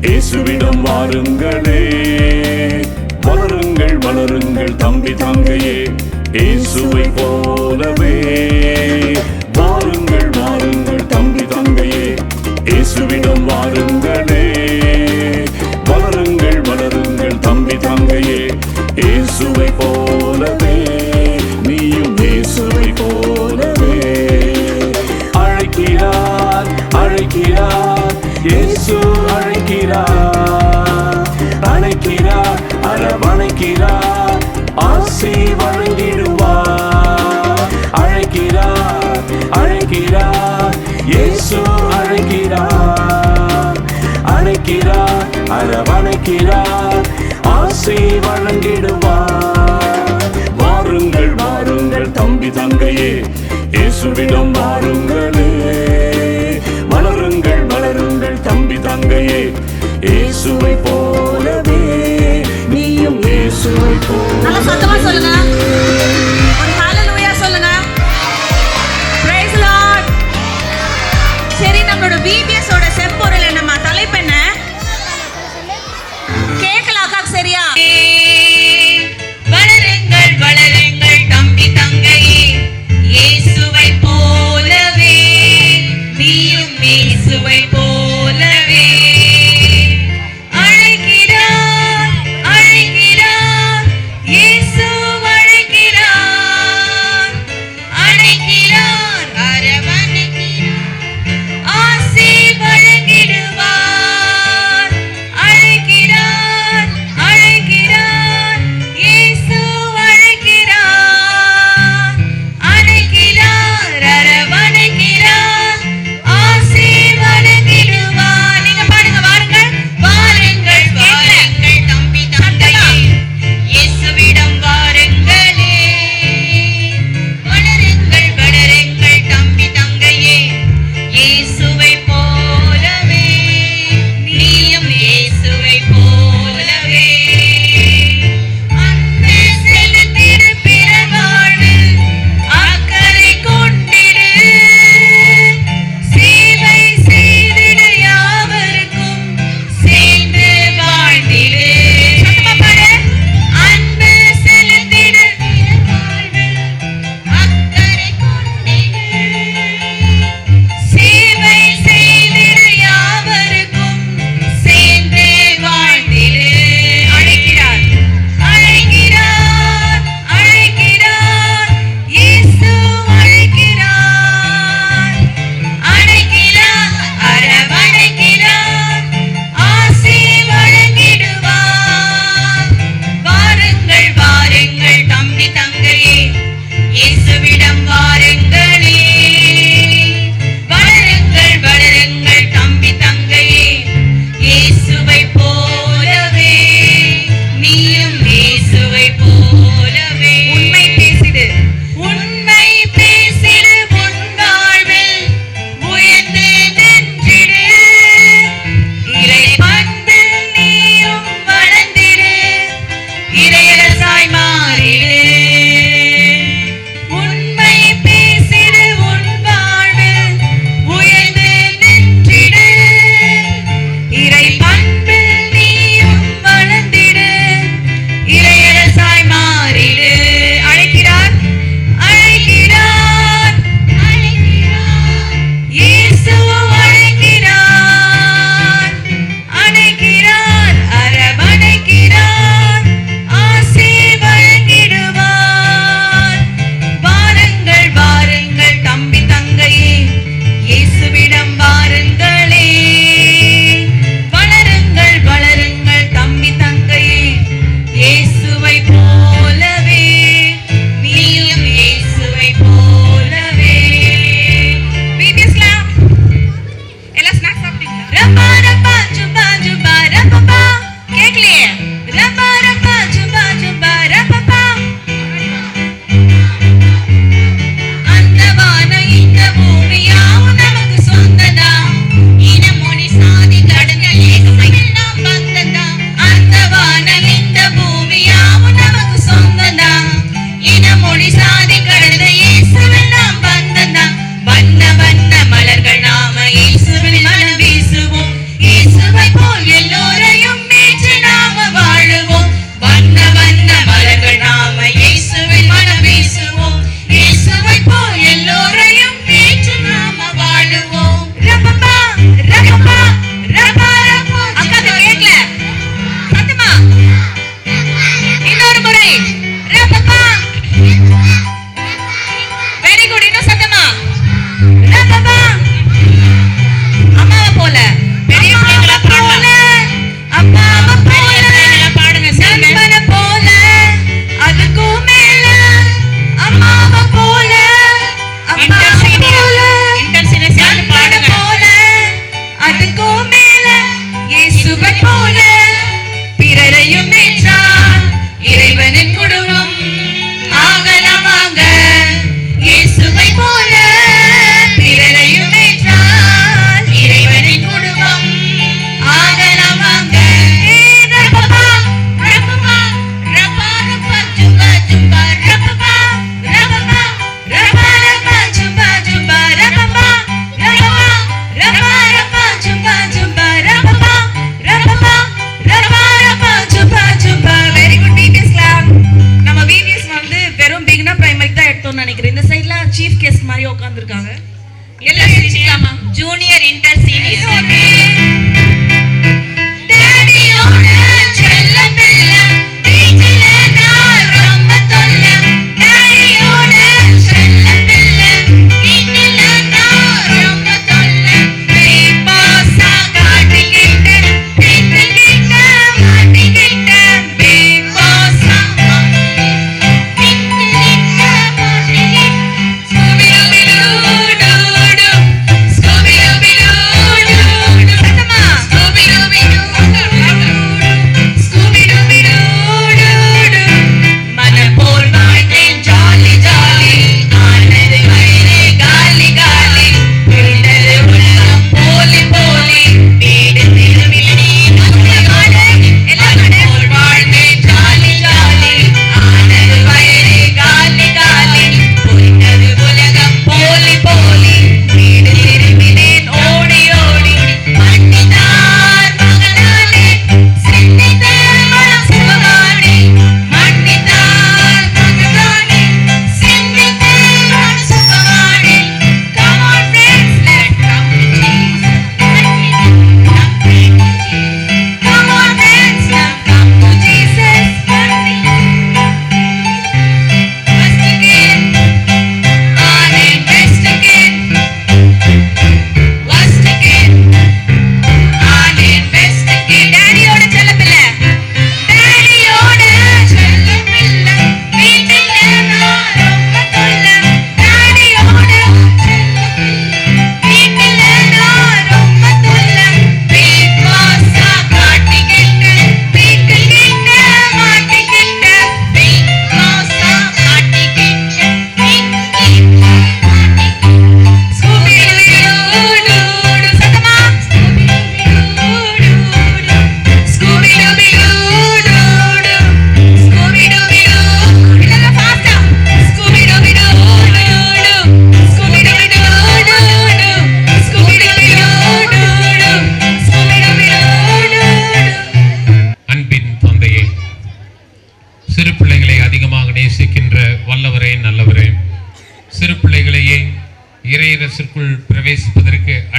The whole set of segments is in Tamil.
இயேசுவிடம் வாருங்களே. வளருங்கள் வளருங்கள் தம்பி தங்கையே, இயேசுவை போலவே. வாருங்கள் வாருங்கள் தம்பி தங்கையே, இயேசுவிடம் வாருங்களே. வளருங்கள் வளருங்கள் தம்பி தங்கையே, இயேசுவை போலவே. நீயும் இயேசுவை போலவே. அழைக்கிறார் அழைக்கிறார் இயேசு அழைக்கிறார். அழைக்கிறார் அரவணைக்கிறார் ஆசி வழங்கிடுவார். அழைக்கிறார் அழைக்கிறார் இயேசு அழைக்கிறார். அழைக்கிறார் அரவணைக்கிறார் ஆசி வழங்கிடுவார். வாருங்கள் வாருங்கள் தம்பி தங்கையே, இயேசுவிடம் வாருங்களே. வளருங்கள் வளருங்கள் தம்பி தங்கையே, இயேசுவை போலவே. நீயும் இயேசுவை போல. நல்ல சத்தமா சொல்லுங்க, ஒரு ஹalleluya சொல்லுங்க. praise lord. சரி, நம்மளோட VBS ஓட செம்பொருள் என்னமா தலைப்பு என்ன கேக்கலாக்கா? சரியா? வளருங்கள் வளருங்கள் தம்பி தங்கையே, இயேசுவை போலவே. நீயும் இயேசுவை போலவே. அழைக்கிறார்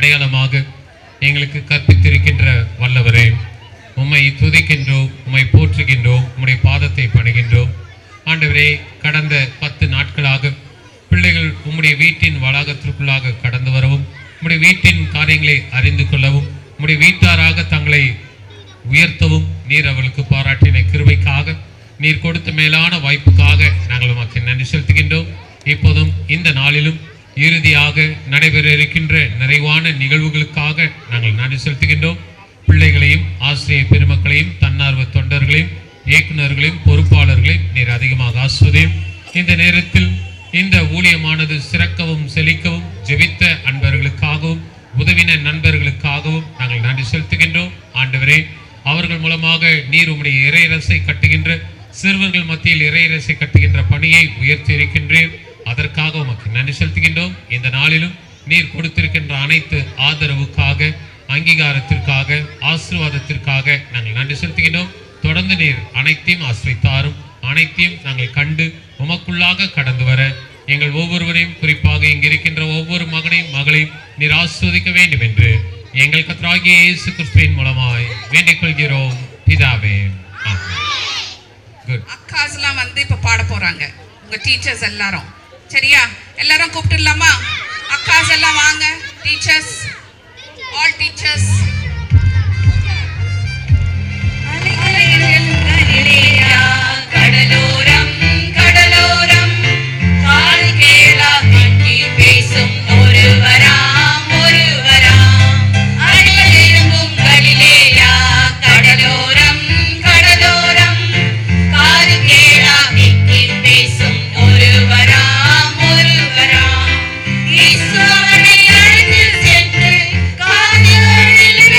அடையாளமாக எங்களுக்கு கற்பித்திருக்கின்ற வல்லவரே, உம்மை துதிக்கின்றோம், உம்மை போற்றுகின்றோம், உம்முடைய பாதத்தை பணிகின்றோம். ஆண்டவரே, கடந்த 10 நாட்களாக பிள்ளைகள் உம்முடைய வீட்டின் வளாகத்திற்குள்ளாக கடந்து வரவும், உம்முடைய வீட்டின் காரியங்களை அறிந்து கொள்ளவும், உம்முடைய வீட்டாராக தங்களை உயர்த்தவும் நீர் அவளுக்கு பாராட்டின கிருபைக்காக, நீர் கொடுத்த மேலான வாய்ப்புக்காக நாங்கள் உமக்கு நன்றி செலுத்துகின்றோம். இப்போதும் இந்த நாளிலும் இறுதியாக நடைபெற இருக்கின்ற நிறைவான நிகழ்வுகளுக்காக நாங்கள் நன்றி செலுத்துகின்றோம். பிள்ளைகளையும் ஆசிரியர் பெருமக்களையும் தன்னார்வ தொண்டர்களையும் இயக்குநர்களையும் பொறுப்பாளர்களையும் நீர் அதிகமாக ஆஸ்வதியும். இந்த நேரத்தில் இந்த ஊழியமானது சிறக்கவும் செழிக்கவும் ஜெபித்த அன்பர்களுக்காகவும் உதவின நண்பர்களுக்காகவும் நாங்கள் நன்றி செலுத்துகின்றோம். ஆண்டவரே, அவர்கள் மூலமாக நீர் உம்முடைய இறையரசை கட்டுகின்ற, சிறுவர்கள் மத்தியில் இறையரசை கட்டுகின்ற பணியை உயர்த்தி இருக்கின்றேன். அதற்காக உமக்கு நன்றி செலுத்துகின்றோம். இந்த நாளிலும் நீர் கொடுத்திருக்கின்ற அனைத்து ஆதரவுக்காக, அங்கீகாரத்திற்காக, ஆசீர்வாதத்திற்காக நாங்கள் நன்றி செலுத்துகின்றோம். தொடர்ந்து நீர் அனைத்தையும் ஆசிரித்தாரும், அனைத்தையும் நாங்கள் கண்டு உமக்குள்ளாக கடந்து வர எங்கள் ஒவ்வொருவரையும், குறிப்பாக இங்கு இருக்கின்ற ஒவ்வொரு மகனையும் மகளையும் நீர் ஆஸ்வதிக்க வேண்டும் என்று எங்கள் கர்த்தராகிய இயேசு கிறிஸ்துவின் மூலமாய் வேண்டிக் கொள்கிறோம் பிதாவே. ஆமென். அக்காஸ்லாம் வந்து இப்ப பாட போறாங்க, உங்க டீச்சர்ஸ் எல்லாரும். சரியா? எல்லாரும் கூப்பிட்டுடலாமா? அக்காஸ் எல்லாம் வாங்க. Teachers, all teachers. கடலோரம் கடலோரம் காது கேளா கட்டி பேசும் ஒருவராம் ஒருவராம் அடிகளிருந்தும் கலிலேயா. கடலோரம் கடலோரம் காது கேளா கட்டி பேசும் ஒருவராம் ஒருவராம் இயேசு அவரை அழைத்து சென்று காதுகளில்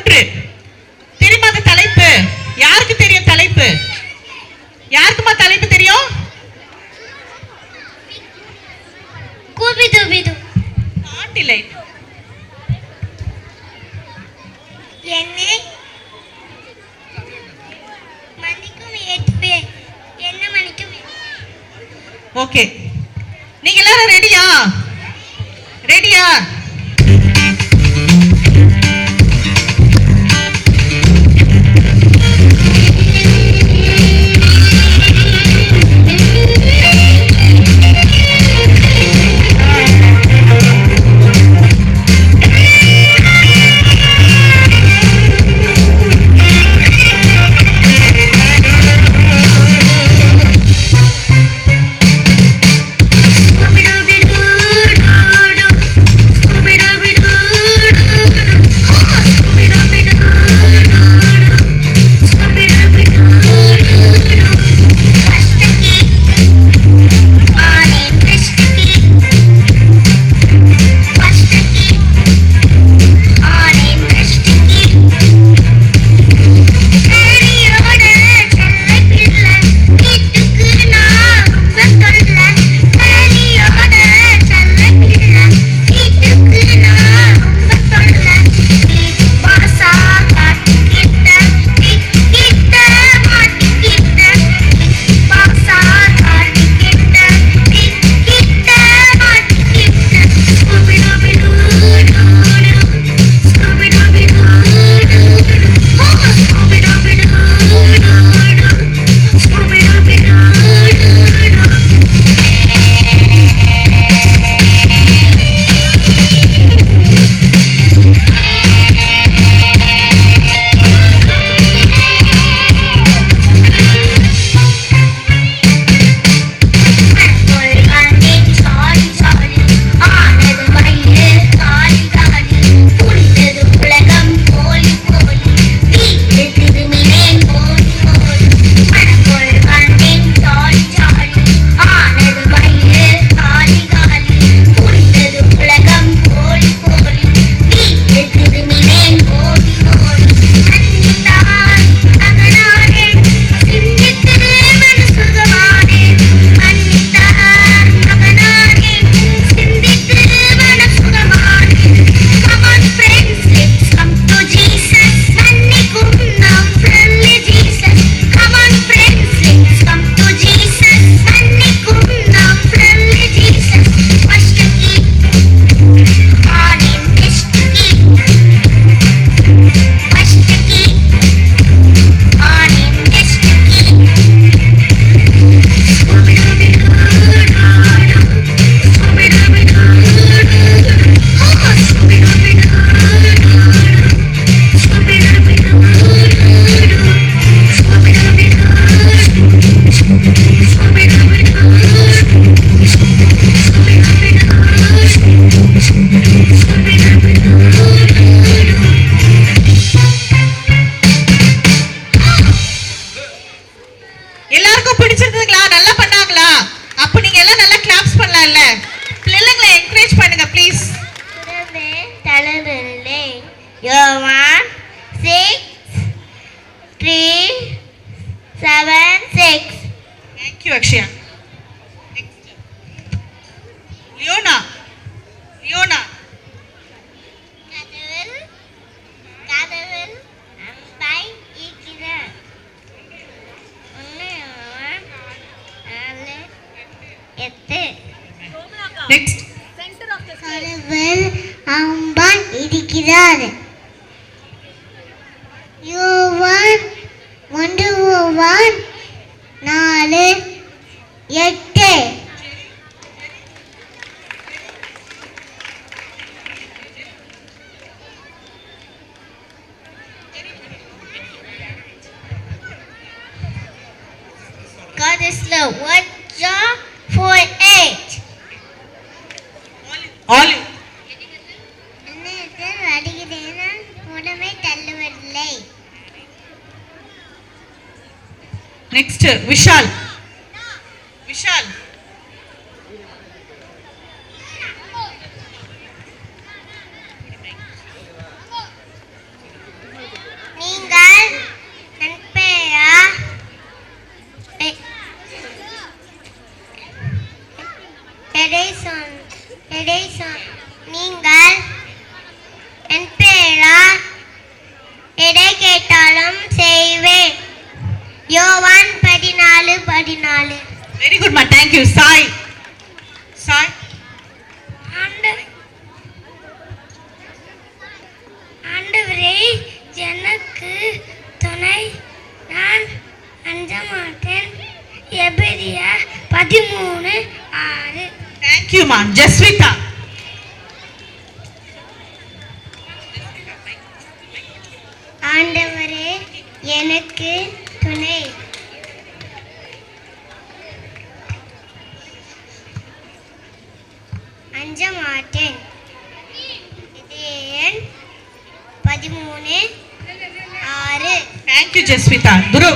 1. தெரியுமா அந்த தலைப்பு? யாருக்கு தெரியும் தலைப்பு? யாருக்குமா தலைப்பு தெரியும்? நாட்டிலை என்னை மன்னிக்கும் ஏற்பே என்ன மன்னிக்கும். ஓகே, நீங்க எல்லாரும் ரெடியா? ரெடியா? Yohan 6:3-7-6. Thank you, Akshaya. Next. Leona. கதவில் அம்பை இருக்கிறார். 1 8. Next. கதவில் அம்பை இருக்கிறார். யோவான் 4:8. God is love. 1 John 4:8. Olive. என்னிடத்தில் வருகிறேன், உடமை தள்ளுவதில்லை. Next. Vishal. எதை கேட்டாலும் செய்வேன். யோவான் 14:14. வெரி குட் மா, தேங்க் யூ. சாய் சாய். ஆண்டவரே எனக்கு துணை, நான் அஞ்ச மாட்டேன். எபிரியா 13:6. தேங்க் யூ மா. ஜஸ்விதா. ஆண்டவரே எனக்கு துணை, அஞ்ச மாட்டேன். இதேன் 13:6. Thank you Jasvitha. துரு.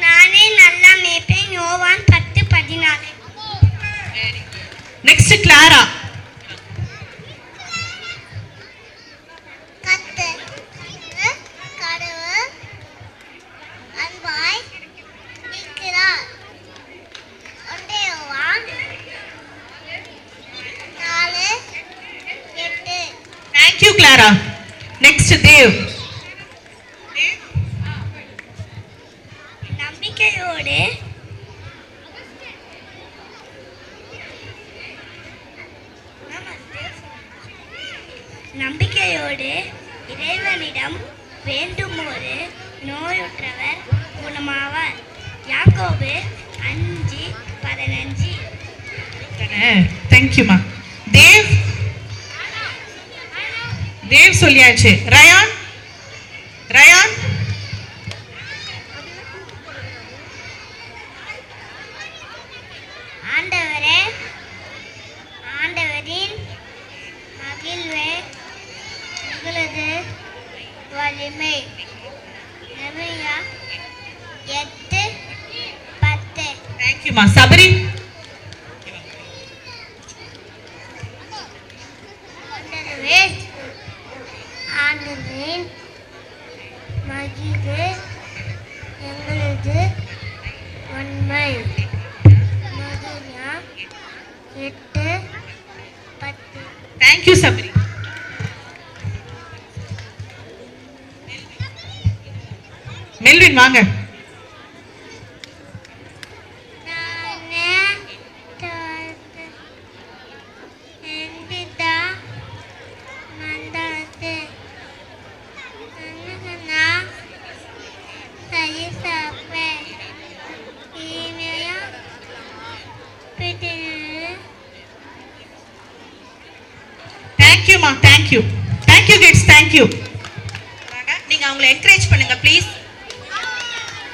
நானே நல்லா மேய்ப்பேன். யோவான் 10:14. Next Clara. கர்த்தர் கடவுள் அன்பாய் இருக்கிறார். 1 Yovan 4:8. Thank you Clara. Next Dev. நம்பிக்கையோடு நம்பிக்கையோடு இறைவனிடம் வேண்டுமோரு நோயுற்றவர் குணமாவார். யாக்கோபு 5:15. தேங்க் யூ மா. தேவ். தேவ் சொல்லியாச்சு. ரயான். ரயான். ஆண்டவரே ஆண்டவரின் மகிழ்வே உங்களது வலிமை. நெகேமியா 8:10. தேங்க் யூ மா. சபரி. ஆண்டவரே ஆண்டவரின் மகிழ்வு எங்களது உண்மை. நெகேமியா 8:10. Thank you Sabari. மெல்வின் வாங்க. தேங்க் யூ மா. Thank you. Thank you kids. Thank you. நீங்க அவங்களை என்கரேஜ் பண்ணுங்க ப்ளீஸ்.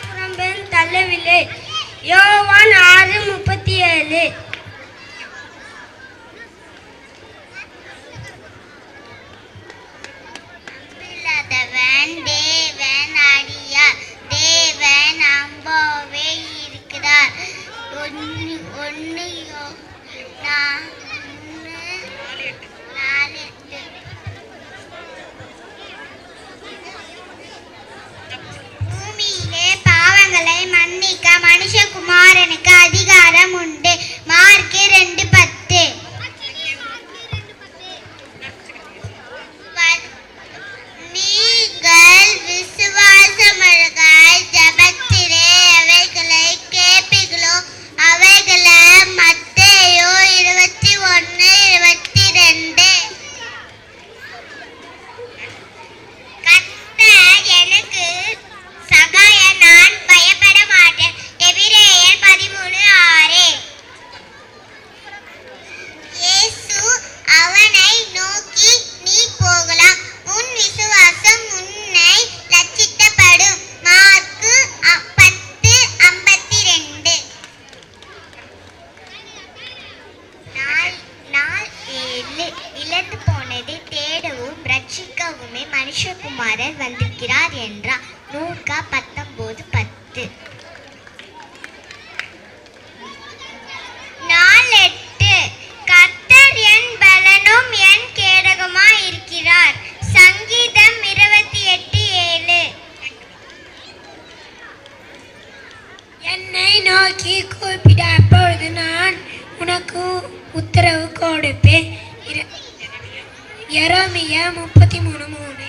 புறம்பெண் தள்ளவில்லை. யோவான் 6:37. அம்பில்லாதவன் தேவன் அடியார். தேவன் அம்பாவே இருக்கிறார். 1 யோவான் 4:8. பூமியிலே பாவங்களை மன்னிக்க மனுஷகுமாரனுக்கு அதிகாரம் உண்டு. மார்க் 2:10. நீங்கள் விசுவாசமுள்ள ஜெபத்திலே எவைகளை கேட்பீர்களோ அவைகளை மத்தேயு 21:22. கர்த்தர் எனக்கு சகாய, நான் பயப்பட மாட்டேன். எபிரேயர் 13:6. இயேசு அவனை நோக்கி, நீ போகலாம், உன் விசுவாசம் உன்னை ரட்சிக்கப்படும். மார்க்கு 10:52. நாள் 7. இழந்து போனதை தேடவும் ரட்சிக்கவுமே மனுஷகுமாரன் வந்திருக்கிறார் என்றார். லூக்கா 19:10. நாள் 8. கர்த்தர் என் பலனும் என் கேடகமாய் இருக்கிறார். சங்கீதம் 28:7. என்னை நோக்கி கூப்பிட, அப்பொழுது நான் உனக்கு உத்தரவு கொடுப்பேன். எரேமியா 33:3.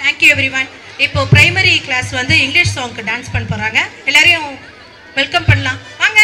Thank you everyone. இப்போ பிரைமரி கிளாஸ் வந்து இங்கிலீஷ் சாங்க்கு டான்ஸ் பண்ண போகிறாங்க. எல்லாரையும் வெல்கம் பண்ணலாம் வாங்க.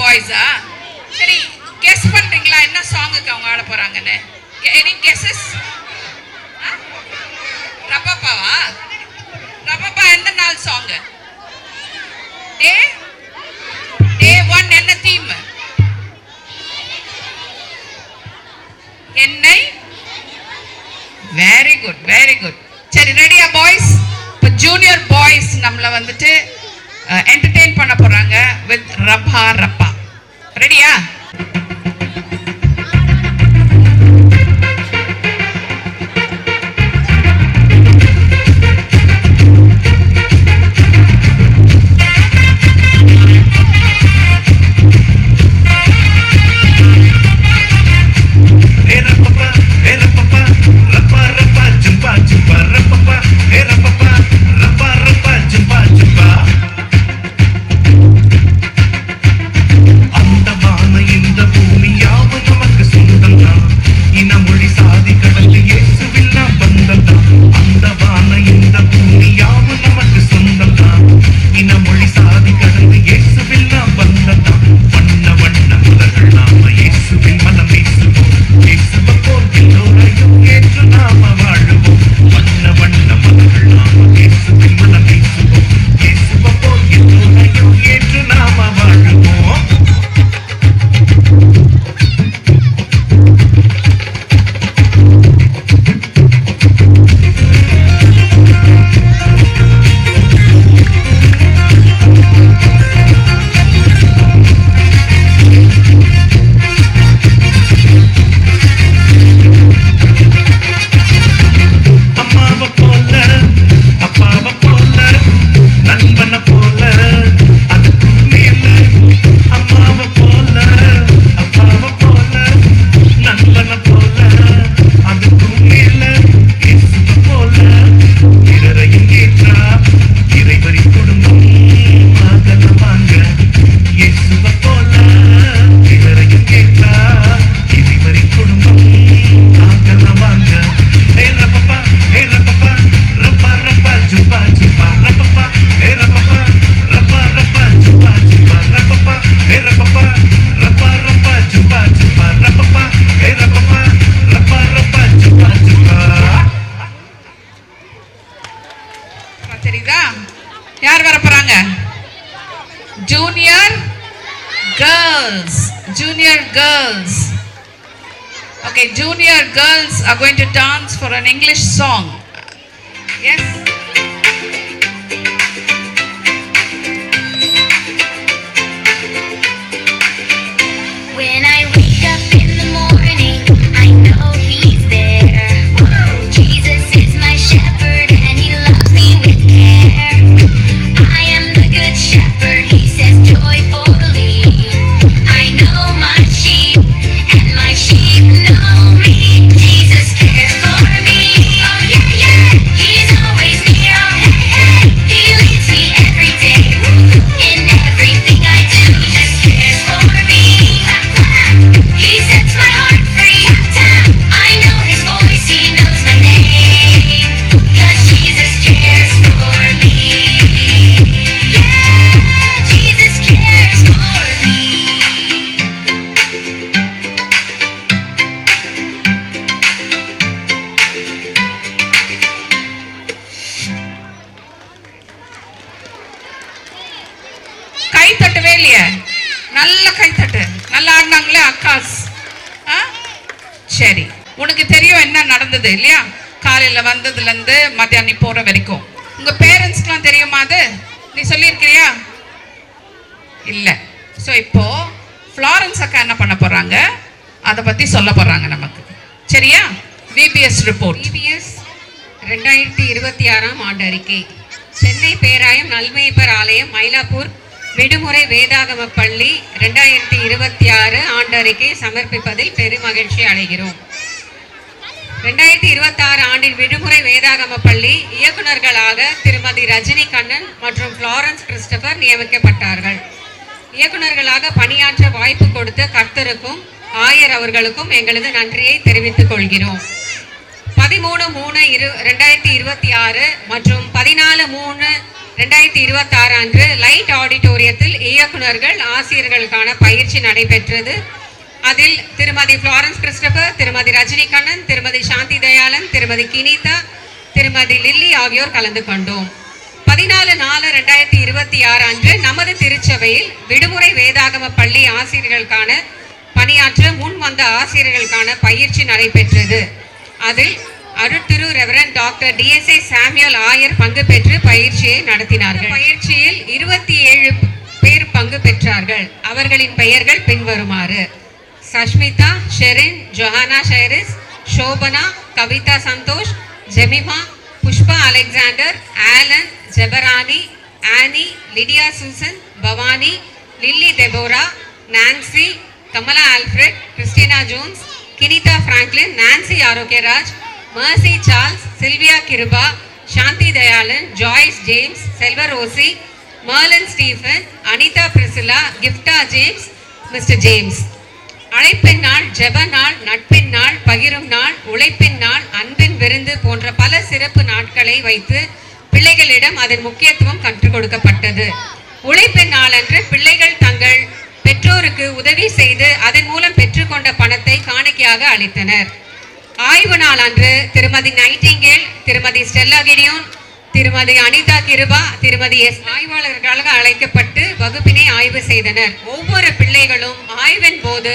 பாய்ஸா? சரி, கெஸ் பண்றீங்களா என்ன சாங்குக்கு அவங்க ஆட போறாங்கன்னு? Any guesses? ரப்பப்பாவா? ரப்பப்பா எந்த நாள் சாங்? டே 1 என்ன தீம்? என்னை. Very good, very good. சரி, ரெடியா பாய்ஸ்? இப்போ ஜூனியர் பாய்ஸ் நம்மள வந்துட்டு என்டர்டெயின் பண்ண போறாங்க வித் ரப்பா ரப்பா. ரெடியா? யார் வர போறாங்க? Junior girls. Junior girls. Okay, junior girls are going to dance for an English song. Yes. When I wake up in the morning, I know he's there. Jesus is my shepherd and he loves me with care. I am the good shepherd, he says joyfully. I know my sheep and my sheep know me. Jesus cares for me. Oh yeah, yeah. He's always near. Oh hey, hey. He leads me every day. In everything I do, Jesus cares for me. He sets my heart free. I know his voice, he knows my name. 'Cause Jesus cares for me. Yeah, Jesus cares for me. கை தட்டவே இல்லையே, நல்ல கை தட்டு. நல்லா ஆடினாங்களே அக்காஸ். சரி, உனக்கு தெரியும் என்ன நடந்தது இல்லையா? காலையில வந்ததுல இருந்து மத்தியானம் போற வரைக்கும் உங்க பேரண்ட்ஸ்க்குலாம் தெரியுமா? அது நீ சொல்லியிருக்கிறியா? இல்ல. ஸோ இப்போ ஃப்ளாரன்ஸ் அக்கா என்ன பண்ண போறாங்க, அதை பத்தி சொல்ல போறாங்க நமக்கு. சரியா? VBS report. விபிஎஸ் 2026 ஆண்டு அறிக்கை. சென்னை பேராயம் நல்மேய்ப்பர் ஆலயம் மயிலாப்பூர் விடுமுறை வேதாகம பள்ளி 2026 ஆண்டு அறிக்கை சமர்ப்பிப்பதில் பெருமகிழ்ச்சி அடைகிறோம். 2026 ஆண்டின் விடுமுறை வேதாகம பள்ளி இயக்குநர்களாக திருமதி ரஜினி கண்ணன் மற்றும் ஃப்ளாரன்ஸ் கிறிஸ்டபர் நியமிக்கப்பட்டார்கள். இயக்குநர்களாக பணியாற்ற வாய்ப்பு கொடுத்த கர்த்தருக்கும் ஆயர் அவர்களுக்கும் எங்களது நன்றியை தெரிவித்துக் கொள்கிறோம். 13/3/2026 மற்றும் 14/3/2026 அன்று லைட் ஆடிட்டோரியத்தில் இயக்குநர்கள் ஆசிரியர்களுக்கான பயிற்சி நடைபெற்றது. அதில் திருமதி ஃப்ளாரன்ஸ் கிறிஸ்டபர், திருமதி ரஜினி கண்ணன், திருமதி சாந்தி தயாளன், திருமதி கினிதா, திருமதி லில்லி ஆகியோர் கலந்து கொண்டோம். 14/4/2026 அன்று நமது திருச்சபையில் விடுமுறை வேதாகம பள்ளி ஆசிரியர்களுக்கான பணியாற்ற முன் வந்த ஆசிரியர்களுக்கான பயிற்சி நடைபெற்றது. அதில் அருட்திரு ரெவரண்ட் டாக்டர் DSA சாமுவேல் ஆயர் பங்கு பெற்று பயிற்சியை நடத்தினார்கள். பயிற்சியில் 27 பேர் பங்கு பெற்றார்கள். அவர்களின் பெயர்கள் பின்வருமாறு: Sashmitha, Sherin, Johanna Shyris, Shobana, Kavitha Santhosh, Jemima, Pushpa Alexander, Alan, Jebarani, Annie, Lydia Susan, Bhavani, Lilly Deborah, Nancy, Kamala Alfred, Christina Jones, Ginitha Franklin, Nancy Arokiyaraj, Mercy Charles, Sylvia Kiruba, Shanthi Dayalan, Joyce James, Selvarosi, Marlon Stephen, Anitha Priscilla, Gifta James, mister James. அழைப்பின் நாள், ஜெப நாள், நட்பின் நாள், பகிரும் நாள், உழைப்பின் நாள், அன்பின் விருந்து போன்ற பல சிறப்பு நாட்களை வைத்து பிள்ளைகளிடம் அதன் முக்கியத்துவம் கற்றுக் கொடுக்கப்பட்டது. உழைப்பின் நாளன்று பிள்ளைகள் தங்கள் பெற்றோருக்கு உதவி செய்து அதன் மூலம் பெற்றுக்கொண்ட பணத்தை காணிக்கையாக அளித்தனர். ஆய்வு நாள் அன்று திருமதி நைட்டிங்கேல், திருமதி ஸ்டெல்லா கிடியோன், திருமதி அனிதா கிருபா, திருமதி எஸ் ஆய்வாளர்களாக அழைக்கப்பட்டு வகுப்பினை ஆய்வு செய்தனர். ஒவ்வொரு பிள்ளைகளும் ஆய்வின் போது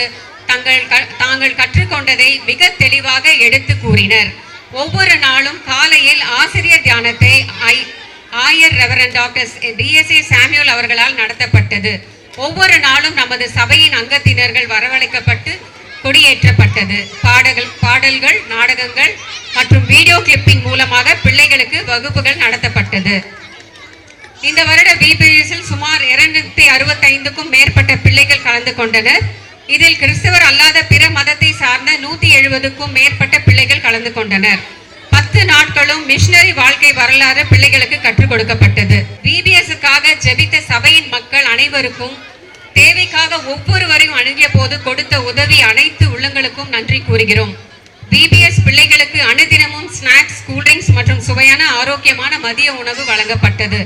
தாங்கள் கற்றுக்கொண்டதை மிக தெளிவாக எடுத்து கூறினர். ஒவ்வொரு நாளும் காலையில் ஆசிரியர் தியானத்தை ஆயர் ரெவரண்ட் டாக்டர் DSA சாமுவேல் அவர்களால் நடத்தப்பட்டது. ஒவ்வொரு நாளும் நமது சபையின் அங்கத்தினர்கள் வரவழைக்கப்பட்டு கொடியேற்றப்பட்டது. பாடல்கள், நாடகங்கள் மற்றும் வீடியோ கிளிப்பிங் மூலமாக பிள்ளைகளுக்கு வகுப்புகள் நடத்தப்பட்டது. இந்த வருட VBSல் சுமார் 265க்கும் மேற்பட்ட பிள்ளைகள் கலந்து கொண்டனர். இதில் கிறிஸ்தவர் அல்லாத பிற மதத்தை சார்ந்த 170க்கும் மேற்பட்ட பிள்ளைகள் கலந்து கொண்டனர். 10 நாட்களும் மிஷனரி வாழ்க்கை வரலாறு பிள்ளைகளுக்கு கற்றுக் கொடுக்கப்பட்டது. VBSக்காக ஜெபித்த சபையின் மக்கள் அனைவருக்கும், தேவைக்காக ஒவ்வொருவரையும் அணுகிய போது கொடுத்த உதவி அனைத்து உள்ளங்களுக்கும் நன்றி கூறுகிறோம். VBS பிள்ளைகளுக்கு அனுதினமும் ஸ்நாக்ஸ், கூல்ட்ரிங்க்ஸ் மற்றும் சுவையான ஆரோக்கியமான மதிய உணவு வழங்கப்பட்டது.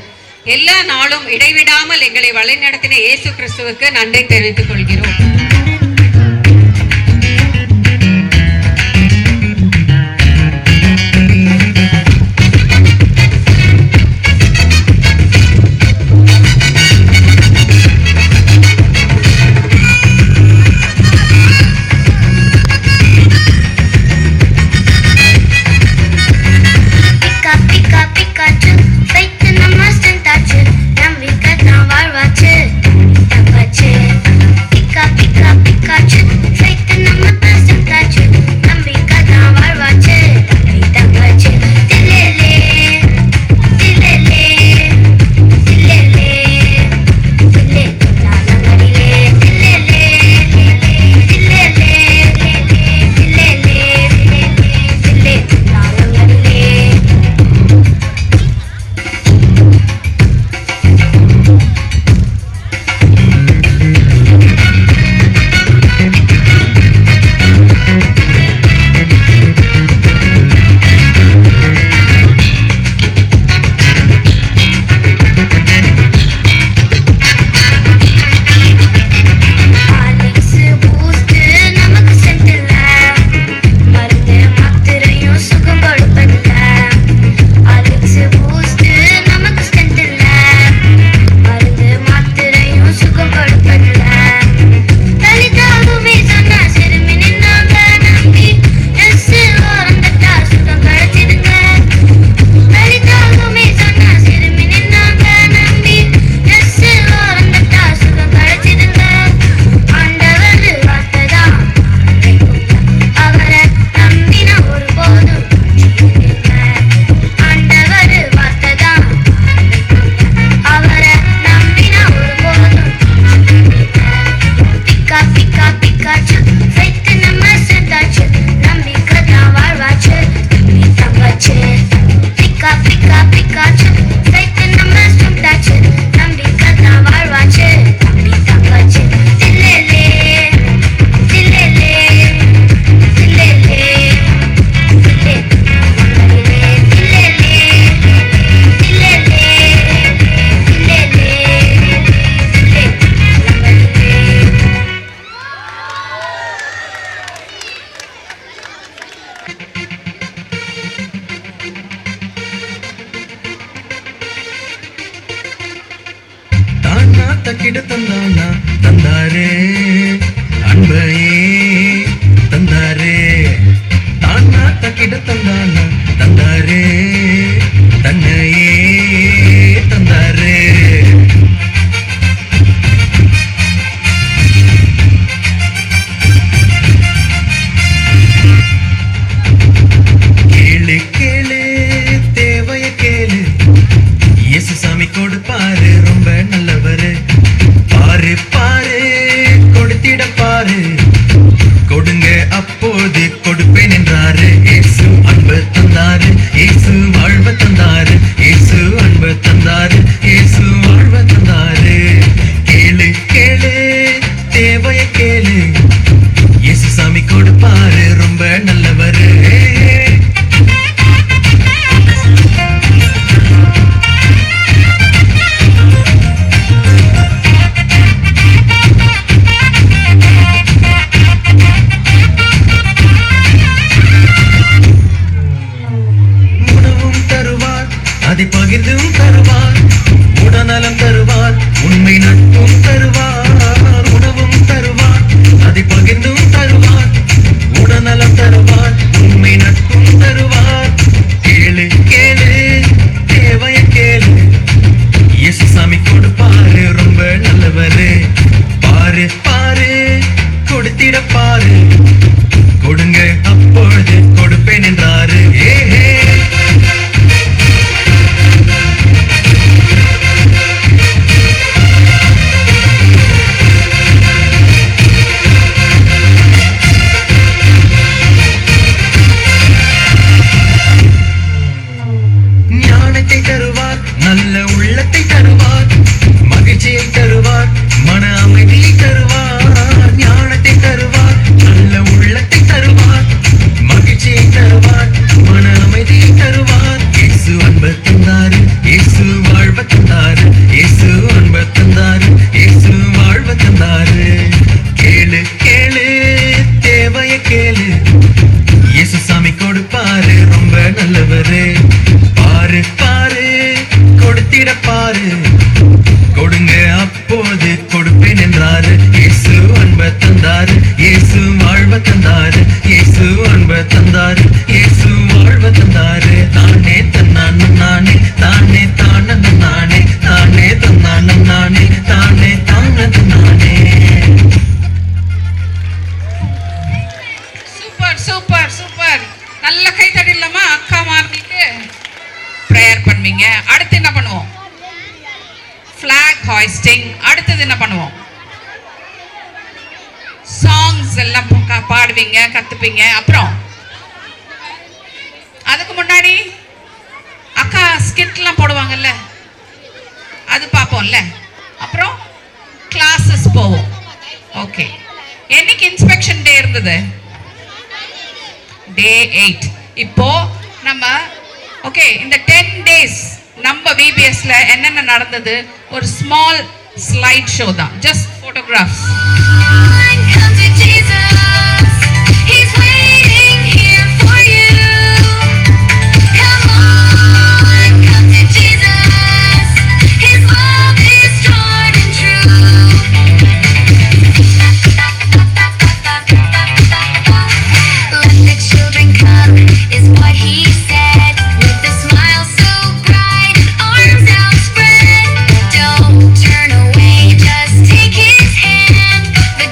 எல்லா நாளும் இடைவிடாமல் எங்களை வழிநடத்தின இயேசு கிறிஸ்துவுக்கு நன்றி தெரிவித்துக் கொள்கிறோம். தக்கிட தந்தானா தந்தாரே அன்பையே தந்தாரே தானா தக்கிட தந்தானா தந்தாரே தன்னையே தந்தாரே கேளு கேளு தேவைய கேளு இயேசு சாமி கொடுப்பாரு ரொம்ப நல்லவரு பாரு பாரு கொடுத்திட பாரு கொடுங்க அப்போது கொடுப்பேன் என்றாரு இயேசு அன்பு தந்தாரு இயேசு வாழ்வ தந்தாரு இயேசு அன்பு தந்தாரு இயேசு வாழ்வ தந்தாரு கேளு கேளு தேவைய கேளு இயேசு சாமி கொடுப்பாரு ரொம்ப நல்லவரு அதை பகிர்ந்தும் தருவார் உடல்நலம் தருவார் உண்மை நட்பும் தருவார் உணவும் தருவார் அதை பகிர்ந்தும் தருவார் உடல்நலம் தருவார் உண்மை நட்பும் தருவார் கேளு கேளு தேவைய கேளு இயேசு சாமி கொடுப்பாரு ரொம்ப நல்லவரு பாரு பாரு கொடுத்திட பாரு கொடுங்க அப்பொழுது கொடுப்பேன் என்றாரு ஏஹே தருவார் நல்ல உள்ளத்தை தருவார் மகிழ்ச்சியை தருவார் மன அமைதியை தருவார் ஞானத்தை தருவார் நல்ல உள்ளத்தை தருவார் மகிழ்ச்சியை தருவார் மன அமைதியை தருவார் இயேசு அன்பு தந்தாரு இயேசு வாழ்வ தந்தாரு இயேசு அன்பு தந்தாரு இயேசு வாழ்வ தந்தாரு கேளு கேளு தேவைய கேளு இயேசு சாமி கொடுப்பாரு ரொம்ப நல்லவரு பாரு பாரு கொடுத்திட பாரு கொடுங்க அப்போது கொடுப்பேன் என்றாரு இயேசு அன்ப தந்தாரு இயேசு வாழ்வ தந்தாரு இயேசு அன்ப தந்தாரு இயேசு வாழ்வ தந்தாரு தானே தன்னானும் நானே தானே தானனும் நானே தானே தன்னானும் நானே தானே தானனும் நானே சூப்பர் சூப்பர் சூப்பர் நல்ல கை தட்டிடலாமா அக்கா மார்களுக்கு ப்ரேயர் பண்ணுவீங்க அடுத்து என்ன பண்ணுவோம் ஃபிளாக் ஹாய்ஸ்டிங் அடுத்தது என்ன பண்ணுவோம் சாங்ஸ் எல்லாம் பாடுவீங்க கத்துப்பீங்க அப்புறம் அதுக்கு முன்னாடி அக்கா ஸ்கிட்லாம் போடுவாங்கல்ல அது பார்ப்போம்ல அப்புறம் கிளாஸஸ் போவோம் ஓகே என்னைக்கு இன்ஸ்பெக்ஷன் டே இருந்தது டே 8 இப்போ நம்ம ஓகே இந்த 10 டேஸ் நம்ம விபிஎஸ்ல என்னென்ன நடந்தது ஒரு ஸ்மால் ஸ்லைட் ஷோ தான் just photographs Come to Jesus, He's waiting here for you. Come on, come to Jesus, His love is strong and true. Let the children come, is what He said, with a smile so bright and arms outspread. Don't turn away, just take His hand. The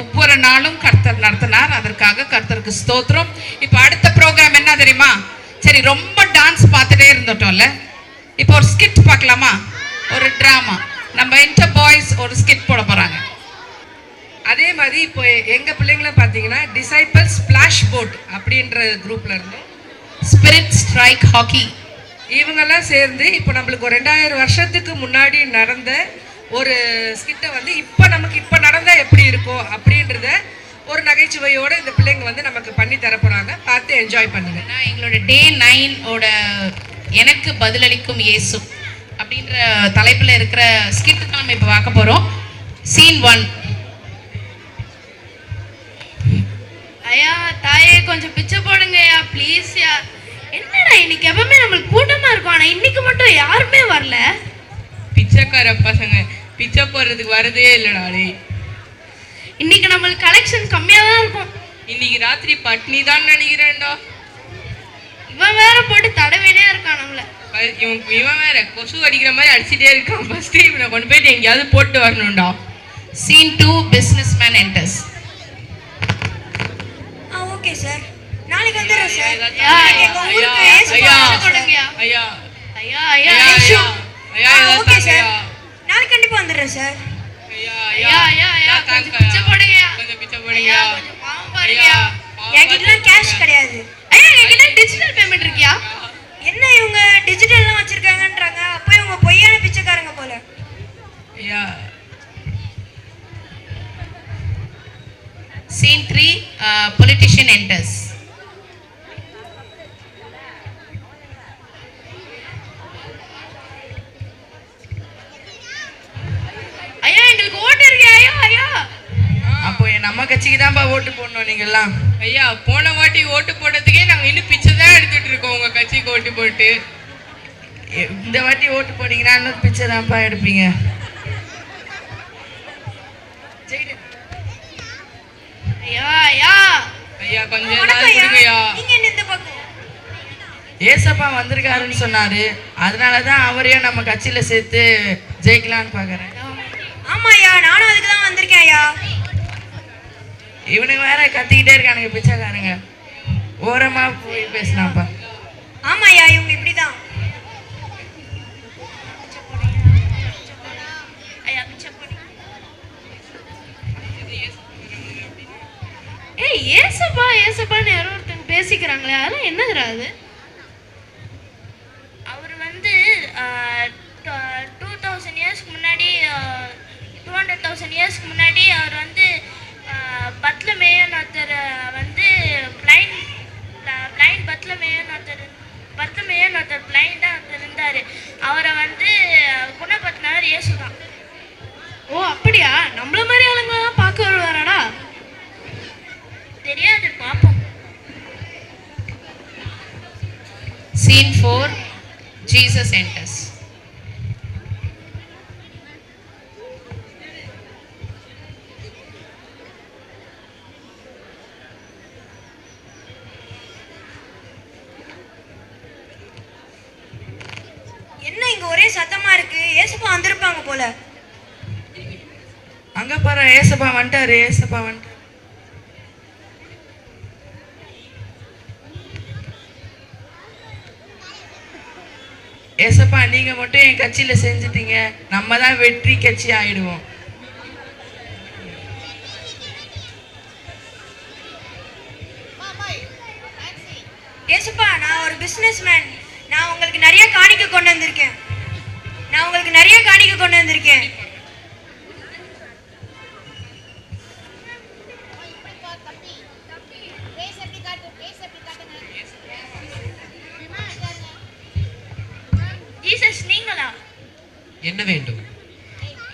ஒவ்வொரு நாளும் கர்த்தர் நடத்தினார். அதற்காக கர்த்தருக்கு ஸ்தோத்திரம். இப்போ அடுத்த ப்ரோக்ராம் என்ன தெரியுமா? சரி, ரொம்ப டான்ஸ் பார்த்துட்டே இருந்துட்டோம்ல, இப்போ ஒரு ஸ்கிட் பார்க்கலாமா? ஒரு ட்ராமா. நம்ம இன்டர் பாய்ஸ் ஒரு ஸ்கிட் போட போறாங்க. அதே மாதிரி இப்போ எங்கள் பிள்ளைங்களும் பார்த்தீங்கன்னா டிசைபிள் ஸ்பிளாஷ் போட் அப்படின்ற குரூப்பில் இருந்தோம். ஸ்பிரிட் ஸ்ட்ரைக் ஹாக்கி இவங்கெல்லாம் சேர்ந்து இப்போ நம்மளுக்கு ஒரு 2000 வருஷத்துக்கு முன்னாடி நடந்த ஒரு ஸ்கிட்டை வந்து இப்போ நடந்தால் எப்படி இருக்கும் அப்படின்றத ஒரு நகைச்சுவையோடு இந்த பிள்ளைங்க வந்து நமக்கு பண்ணி தரப்போகிறாங்க. பார்த்து என்ஜாய் பண்ணுங்க. எங்களோட டே 9 ஓட எனக்கு பதிலளிக்கும் இயேசு அப்படின்ற தலைப்பில் இருக்கிற ஸ்கிட் தான் நம்ம இப்போ பார்க்க போகிறோம். சீன் 1. ஐயா தாயே கொஞ்சம் பிச்சை போடுங்கய்யா ப்ளீஸ் யா. என்னடா இன்னைக்கு எப்பவுமே நம்மளுக்கு கூட்டமா இருக்கும், ஆனா இன்னைக்கு மட்டும் யாருமே வரல. பிச்சைக்கார பசங்க பிச்சை போடுறதுக்கு வரதே இல்லைடா. இன்னைக்கு நம்மளுக்கு கலெக்ஷன் கம்மியா தான் இருக்கும். இன்னைக்கு ராத்திரி பட்னி தான் நினைக்கிறேன்டா. இவன் வேற போட்டு தடவைனே இருக்கான் நம்மள. இவன் வேற கொசு அடிக்கிற மாதிரி அடிச்சுட்டே இருக்கான். ஃபர்ஸ்ட் இவனை கொண்டு போயிட்டு எங்கேயாவது போட்டு வரணும்டா. Scene 2. Businessman enters. Okay sir, நாளைக்கு வந்துடுறேன் சார். ஓகே சார், நாளைக்கு கண்டிப்பா வந்துடுறேன் சார். என்கிட்ட கேஷ் கிடையாது. என்கிட்ட டிஜிட்டல் பேமெண்ட் இருக்கியா? என்ன இவங்க டிஜிட்டல்லாம் வச்சிருக்காங்கன்றாங்க, அப்போ இவங்க பொய்யான பிச்சைக்காரங்க போல. Scene 3. Politician enters. ஐயா எங்களுக்கு ஓட்டு இருக்கு ஐயா. ஐயா அப்போ நம்ம கட்சிக்கு தான்ப்பா ஓட்டு போடணும் நீங்க எல்லாம். ஐயா போன வாட்டி ஓட்டு போடுறதுக்கே நாங்க இன்னும் பிச்சை தான் எடுத்துட்டு இருக்கோம் உங்க கட்சிக்கு ஓட்டு போட்டு. இந்த வாட்டி ஓட்டு போனீங்கன்னா இன்னும் பிச்சை தான்ப்பா எடுப்பீங்க. ஐயா ஐயா ஐயா கொஞ்சம் கொடுங்கய்யா. நீங்க என்ன இந்த பக்கம்? ஏசப்பா வந்திருக்காருன்னு சொன்னாரு, அதனாலதான் அவரையும் நம்ம கட்சியில சேர்த்து ஜெயிக்கலான்னு பாக்குறேன். ஆமா ஐயா, நானும் அதுக்கு தான் வந்திருக்கேன் ஐயா. இவனுக்கு வேற கத்திக்கிட்டே இருக்கானுங்க பிச்சைக்காரங்க. ஓரமா போய் பேசலாம்ப்பா. ஆமா ஐயா, இவங்க இப்படிதான். ஏய் ஏசப்பா ஏசப்பான்னு யாரோ ஒருத்தங்க பேசிக்கிறாங்களே, அதெல்லாம் என்னதுடா அது? அவர் வந்து 2000 இயர்ஸ்க்கு முன்னாடி 200,000 இயர்ஸ்க்கு முன்னாடி அவர் வந்து பத்லமேயன் ஒருத்தர் வந்து பிளைண்ட் பத்லமேயன் ஒருத்தர் பிளைண்டாக ஒருத்தர் இருந்தார். அவரை வந்து குணப்படுத்தினவர் இயேசு தான். ஓ அப்படியா? நம்மள மாதிரி ஆளுங்களாம் பார்க்க வருவாராடா? தெரியாது, பார்ப்போம். Scene 4. Jesus enters. என்ன இங்க ஒரே சத்தமா இருக்கு? ஏசப்பா வந்திருப்பாங்க போல. அங்க பாரு, ஏசப்பா வந்துட்டாரு. ஏசப்பா வந்துட்டாரு. ஏசப்பா நீங்க மட்டும் என் கட்சியில செஞ்சுட்டீங்க, நம்ம தான் வெற்றி கட்சி ஆயிடுவோம். ஏசப்பா நான் ஒரு பிசினஸ்மேன். நான் உங்களுக்கு நிறைய காணிக்கை கொண்டு வந்திருக்கேன். ஜீசஸ் நீங்களா? என்ன வேண்டும்?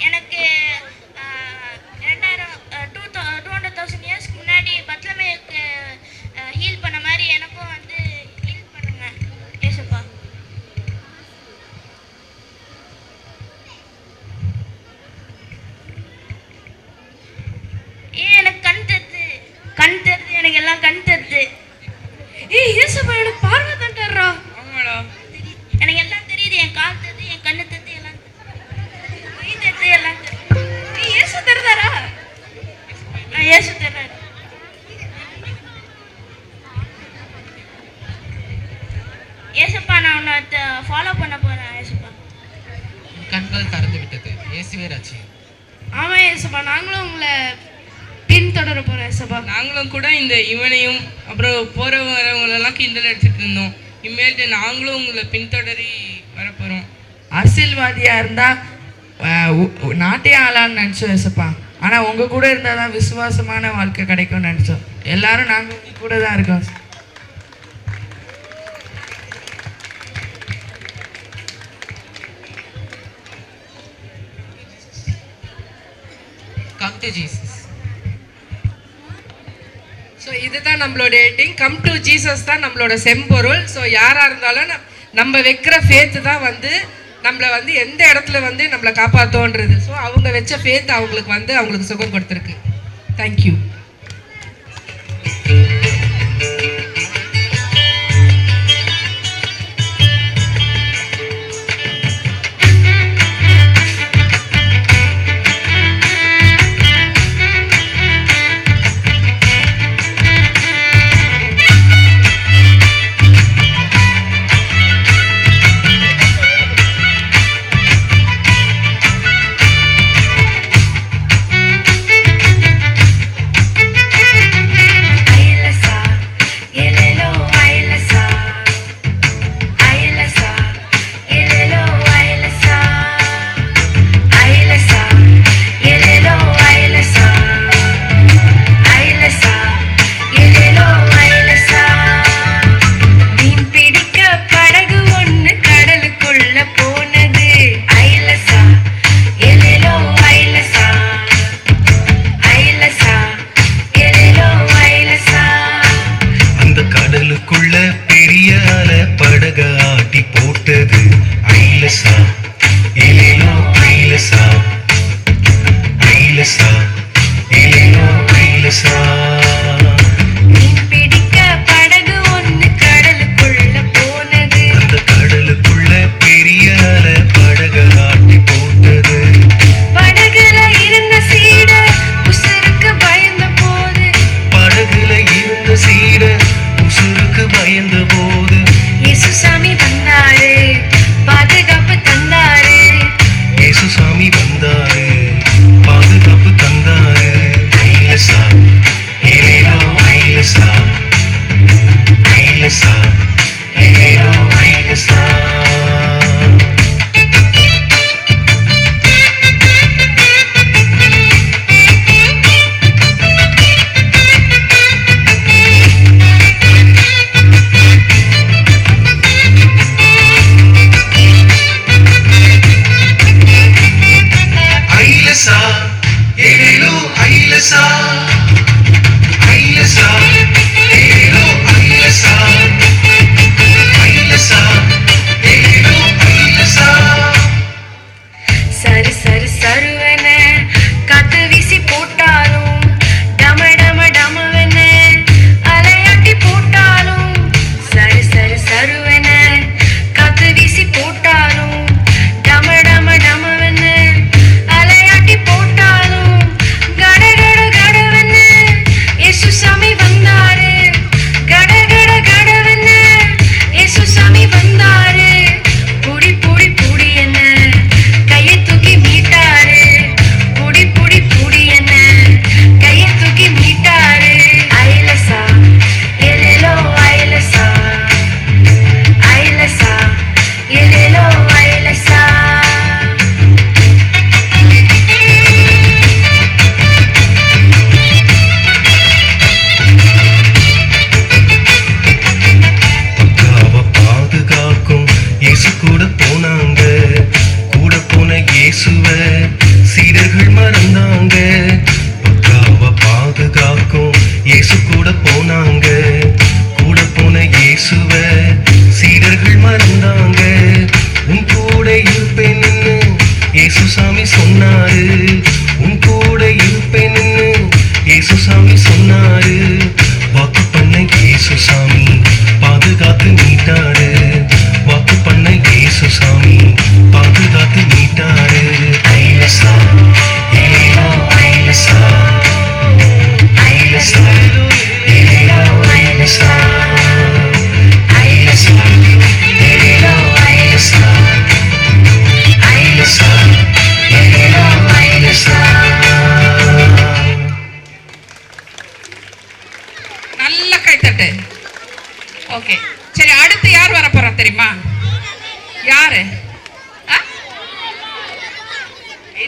எனக்கு 200,000 இயர்ஸ்க்கு முன்னாடி பத்லமேயுக்கு ஹீல் பண்ண மாதிரி எனக்கும் வந்து ஹீல் பண்ணுங்க ஏசப்பா. எனக்கு கண் தருது எனக்கு எல்லாம் கண் தருது. ஏய் ஏசப்பா எனக்கு பார்வை தான் தர்றா. எனக்கு எல்லாம் தெரியுது. என் கால் தருது, என் கண்ணு தருது, எல்லாம் தருது, எல்லாம் தருது. ஏசு தருதாரா? உலகம் கடந்து விட்டது. இயேசுவே ரட்சியும். ஆமாம் ஏசப்பா, நாங்களும் உங்களை பின்தொடர போகிறோம் ஏசப்பா. நாங்களும் கூட இந்த இவனையும் அப்புறம் போகிறவங்களெல்லாம் கிண்டல் அடிச்சுட்டு இருந்தோம். இனிமேல்ட்டு நாங்களும் உங்களை பின்தொடரி வரப்போகிறோம். அரசியல்வாதியாக இருந்தால் நாட்டே ஆளான்னு நினச்சோம் ஏசப்பா. ஆனால் உங்கள் கூட இருந்தால் தான் விசுவாசமான வாழ்க்கை கிடைக்கும்னு நினச்சோம். எல்லாரும் நாங்கள் உங்கள் கூட தான் இருக்கோம். Come to Jesus. ஸோ இதுதான் நம்மளோட எயிட்டிங். கம் டு ஜீசஸ் தான் நம்மளோட செம்பொருள். ஸோ யாராக இருந்தாலும் நம்ம வைக்கிற ஃபேத்து தான் வந்து நம்மளை வந்து எந்த இடத்துல வந்து நம்மளை காப்பாற்றோன்றது. ஸோ அவங்க வச்ச ஃபேத் அவங்களுக்கு சுகம் கொடுத்துருக்கு. தேங்க்யூ.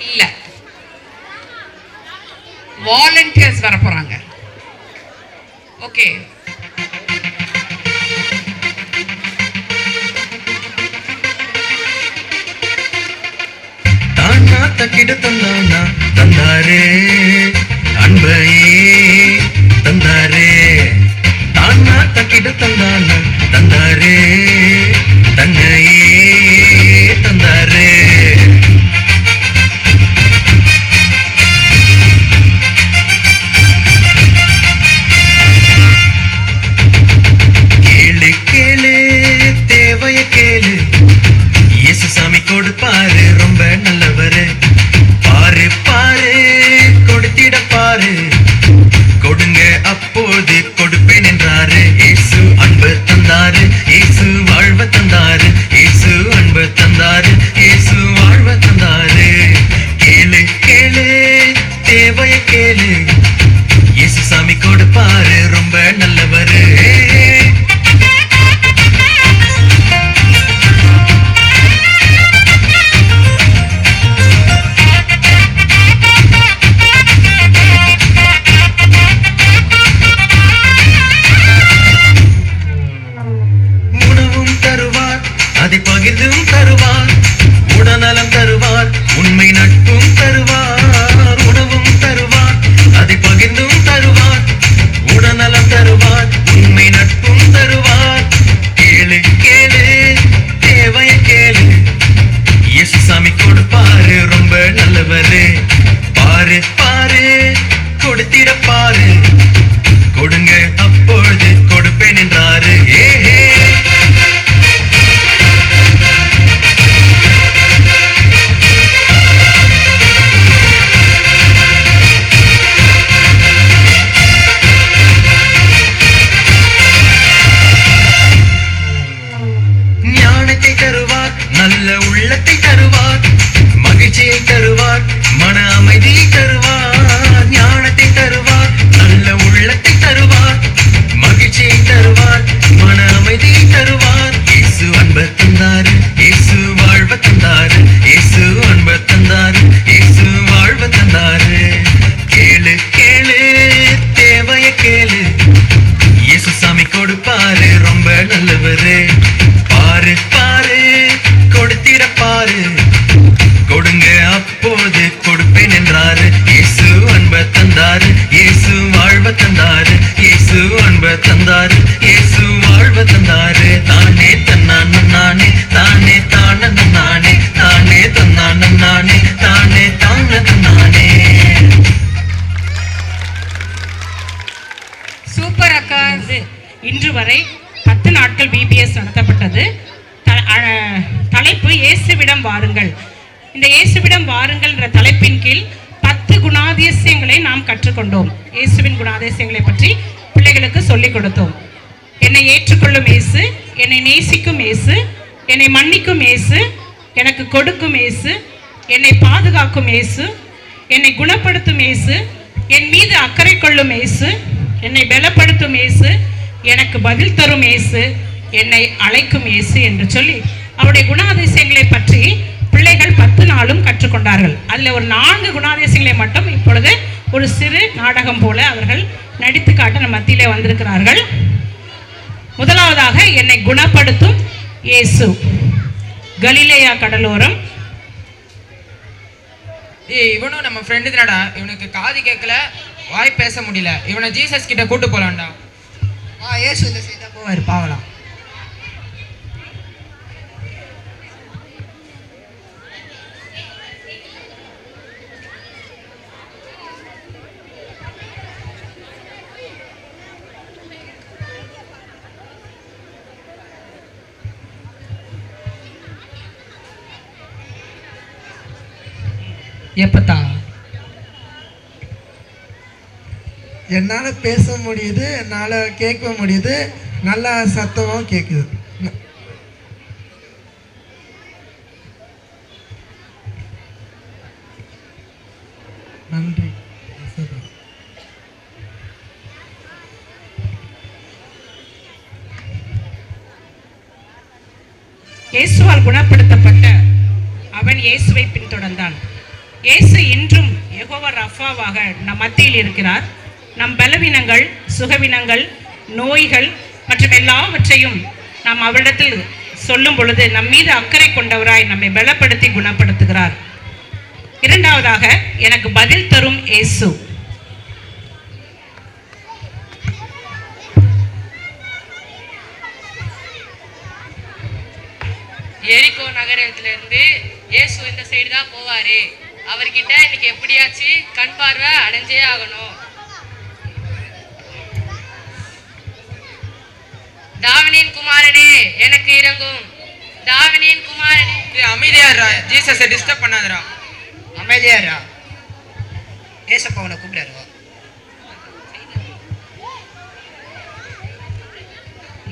இல்ல, வாலண்டியர்ஸ் வர போறாங்க. ஓகே, தானா தக்கிட தந்தானா தந்தாரே அன்பையே தந்தாரே, தானா தக்கிட தந்தானா தந்தாரே தன்னையே தந்தாரே. கேளு கேளு தேவைய கேளு, இயேசு சாமி கொடுப்பாரு, ரொம்ப நல்லவரு. பாரு பாரு கொடுத்திட பாரு, கொடுங்க அப்போது கொடுப்பேன் என்றாரு. இயேசு அன்பு தந்தாரு, இயேசு வாழ்வ தந்தாரு, இயேசு அன்பு தந்தாரு, இயேசு வாழ்வ தந்தாரு. கேளு கேளு தேவைய கேளு, இயேசு சாமி கொடுப்பாரு, ரொம்ப நல்லவரு. உணவும் தருவார், அதை பகிர்ந்தும் தருவார், உடல்நலம் தருவார், உண்மை நட்பும் தருவார். உணவும் தருவார், அதை பகிர்ந்தும் தருவார், உடல்நலம் தருவார், உண்மை நட்பும் தருவார். கேளு கேளு தேவைய கேளு, இயேசு சாமி கொடுப்பாரு, ரொம்ப நல்லவரு. பாரு பாரு கொடுத்திட பாரு, கொடுங்க அப்பொழுது கொடுப்பேன் என்றாரு. ஏஹே ஞானத்தை தருவார், நல்ல உள்ளத்தை தருவார், மகிழ்ச்சியை தருவார், மன அமைதி தருவார். ஞானத்தை தருவார், நல்ல உள்ளத்தை தருவார், மகிழ்ச்சியை தருவார், மன அமைதி தருவார். இயேசு அன்பு தந்தாரு, இயேசு வாழ்வ தந்தாரு, இயேசு அன்பு தந்தாரு, இயேசு வாழ்வ தந்தாரு. கேளு கேளு தேவைய கேளு, இயேசு சாமி கொடுப்பாரு, ரொம்ப நல்லவரு. பாரு பாரு கொடுத்திட பாரு, கொடுங்க அப்போது கொடுப்பேன் என்றாரு. இயேசு அன்ப தந்தாரு, இயேசு வாழ்வ தந்தாரு, இயேசு அன்ப தந்தாரு, இயேசு வாழ்வ தந்தாரு. தானே தன்னான் நானே, தானே தான நானே, தானே தன்னான் நானே, தானே தான நானே. சூப்பர் அக்கா. இன்று வரை 10 நாட்கள் VBS நடத்தப்பட்டது. தலைப்பு இயேசுவிடம் வாருங்கள். இந்த இயேசுவிடம் வாருங்கள் என்ற தலைப்பின் கீழ் 10 குணாதிசயங்களை நாம் கற்றுக்கொண்டோம். இயேசுவின் குணாதிசயங்களை பற்றி பிள்ளைகளுக்கு சொல்லிக் கொடுத்தோம். என்னை ஏற்றுக்கொள்ளும் இயேசு, என்னை நேசிக்கும் இயேசு, என்னை மன்னிக்கும் இயேசு, எனக்கு கொடுக்கும் இயேசு, என்னை பாதுகாக்கும் இயேசு, என்னை குணப்படுத்தும் இயேசு, என் மீது அக்கறை கொள்ளும் இயேசு, என்னை பலப்படுத்தும் இயேசு, எனக்கு பதில் தரும் இயேசு, என்னை அழைக்கும் இயேசு என்று சொல்லி அவருடைய குணாதிசயங்களை பற்றி பிள்ளைகள் 10 நாளும் கற்றுக்கொண்டார்கள். அதில் ஒரு 4 குணாதிசயங்களை மட்டும் இப்பொழுது ஒரு சிறு நாடகம் போல அவர்கள் நடித்து காட்ட நம்ம மத்தியிலே வந்திருக்கிறார்கள். முதலாவதாக என்னை குணப்படுத்தும் இயேசு. கலிலேயா கடலோரம். இவனும் நம்ம ஃப்ரெண்டு தானடா, இவனுக்கு காது கேட்கல, வாய் பேச முடியல, இவனை ஜீசஸ் கிட்ட கூட்டு போலாம்டா. இயேசு இந்த செய்தா போவார், பாவலாம். எப்பத்தா என்னால் பேச முடியுது, என்னால் கேட்க முடியுது, நல்லா சத்தமும் கேட்குது. நன்றி. இயேசுவால் குணப்படுத்தப்பட்ட அவன் இயேசுவை பின்தொடர்ந்தான். இயேசு இன்றும் யெகோவா ரஃபாவாக நம் மத்தியில் இருக்கிறார். நம் பலவீனங்கள், சுகவீனங்கள், நோய்கள் மற்றும் எல்லாவற்றையும் நாம் அவரிடத்தில் சொல்லும் பொழுது நம் மீது அக்கறை கொண்டவராய் நம்மை பலப்படுத்தி குணப்படுத்துகிறார். இரண்டாவதாக, எனக்கு பதில் தரும் இயேசு. எரிகோ நகரத்திலிருந்து இயேசு இந்த சைடு தான் போவாரு. அவர்கிட்ட இன்னைக்கு எப்படியாச்சு கண் பார்வை அடைஞ்சே ஆகணும். தாவனின் குமாரனே எனக்கு இறங்கும். தாவனின் குமாரனே. அமைதியாரா, ஜீசஸை டிஸ்டர்ப் பண்ணாதடா. அமைதியாரா, ஏசப்பா உன்னை கூப்பிடாரு.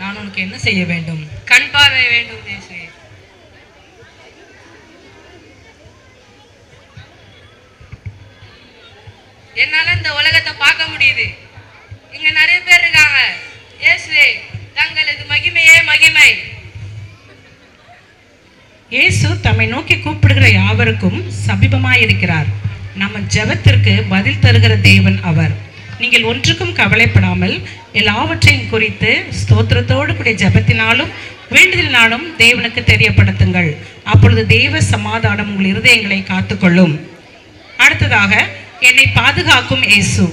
நான் உனக்கு என்ன செய்ய வேண்டும்? கண் பார்வை வேண்டும் இயேசுவே. என்னால இந்த உலகத்தை பார்க்க முடியுது. இங்க நிறைய பேர் இருக்காங்க. இயேசுவே, தங்களது மகிமையே மகிமை. இயேசு தம்மை நோக்கி கூப்பிடுகிற யாவருக்கும் சமீபமாயிருக்கிறார். நம்ம ஜெபத்திற்கு பதில் தருகிற தேவன் அவர். நீங்கள் ஒன்றுக்கும் கவலைப்படாமல் எல்லாவற்றையும் குறித்து ஸ்தோத்திரத்தோடு கூடிய ஜெபத்தினாலும் வேண்டுதலினாலும் தேவனுக்கு தெரியப்படுத்துங்கள். அப்பொழுது தேவ சமாதானம் உங்கள் இருதயங்களை காத்துக்கொள்ளும். அடுத்ததாக, என்னை பாதுகாக்கும் இயேசு.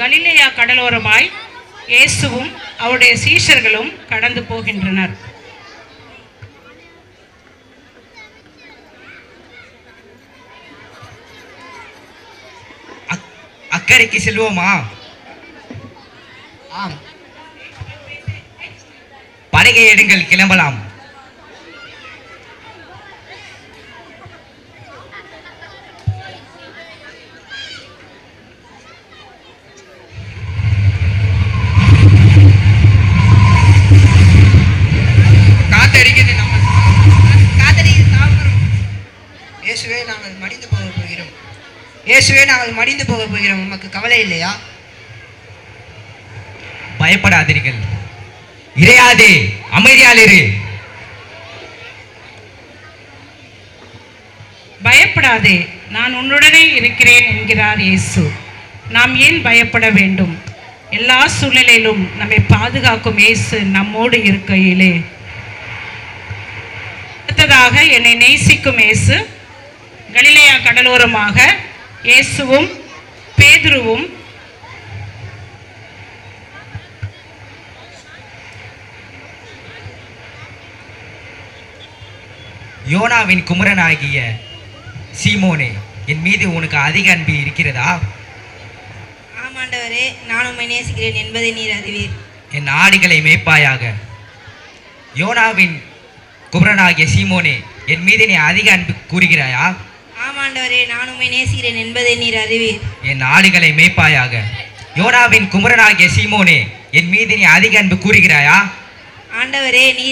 கலிலேயா கடலோரமாய் இயேசுவும் அவருடைய சீஷர்களும் கடந்து போகின்றனர். அக்கறைக்கு செல்வோமா? ஆம், படகை எடுங்கள், கிளம்பலாம். இயேசுவே, நாங்கள் மடிந்து போக போகிறோம். இயேசுவே, நாங்கள் மடிந்து போக போகிறோம். உமக்கு கவலை இல்லையா? பயப்படாதீர்கள், இறையாதே, அமைதியாலிரு. பயப்படாதே, நான் உன்னுடனே இருக்கிறேன் என்கிறார் இயேசு. நாம் ஏன் பயப்பட வேண்டும்? எல்லா சூழ்நிலையிலும் நம்மை பாதுகாக்கும் இயேசு நம்மோடு இருக்கையிலே. அடுத்ததாக, என்னை நேசிக்கும் இயேசு. கலிலேயா கடலோரமாக இயேசுவும் பேதுருவும் யோனாவின் குமரனாகிய சீமோனே, என் மீது உனக்கு அதிக அன்பு இருக்கிறதா? ஆமாம் ஆமாண்டவரே நான் உம்மை நேசிக்கிறேன் என்பதை நீர் அறிவீர். என் ஆடுகளை மேய்ப்பாயாக. யோனாவின் குமரனாகிய சீமோனே, என் மீது நீ அதிக அன்பு கூறுகிறாயா? ஆமாண்டவரே நான் உம்மை நேசிக்கிறேன் என்பதை நீர் அறிவீர். என் ஆடுகளை மேய்ப்பாயாக. யோனாவின் குமரனாகிய சீமோனே, என் மீது நீ அதிக அன்பு கூறுகிறாயா? ஆண்டவரே நீ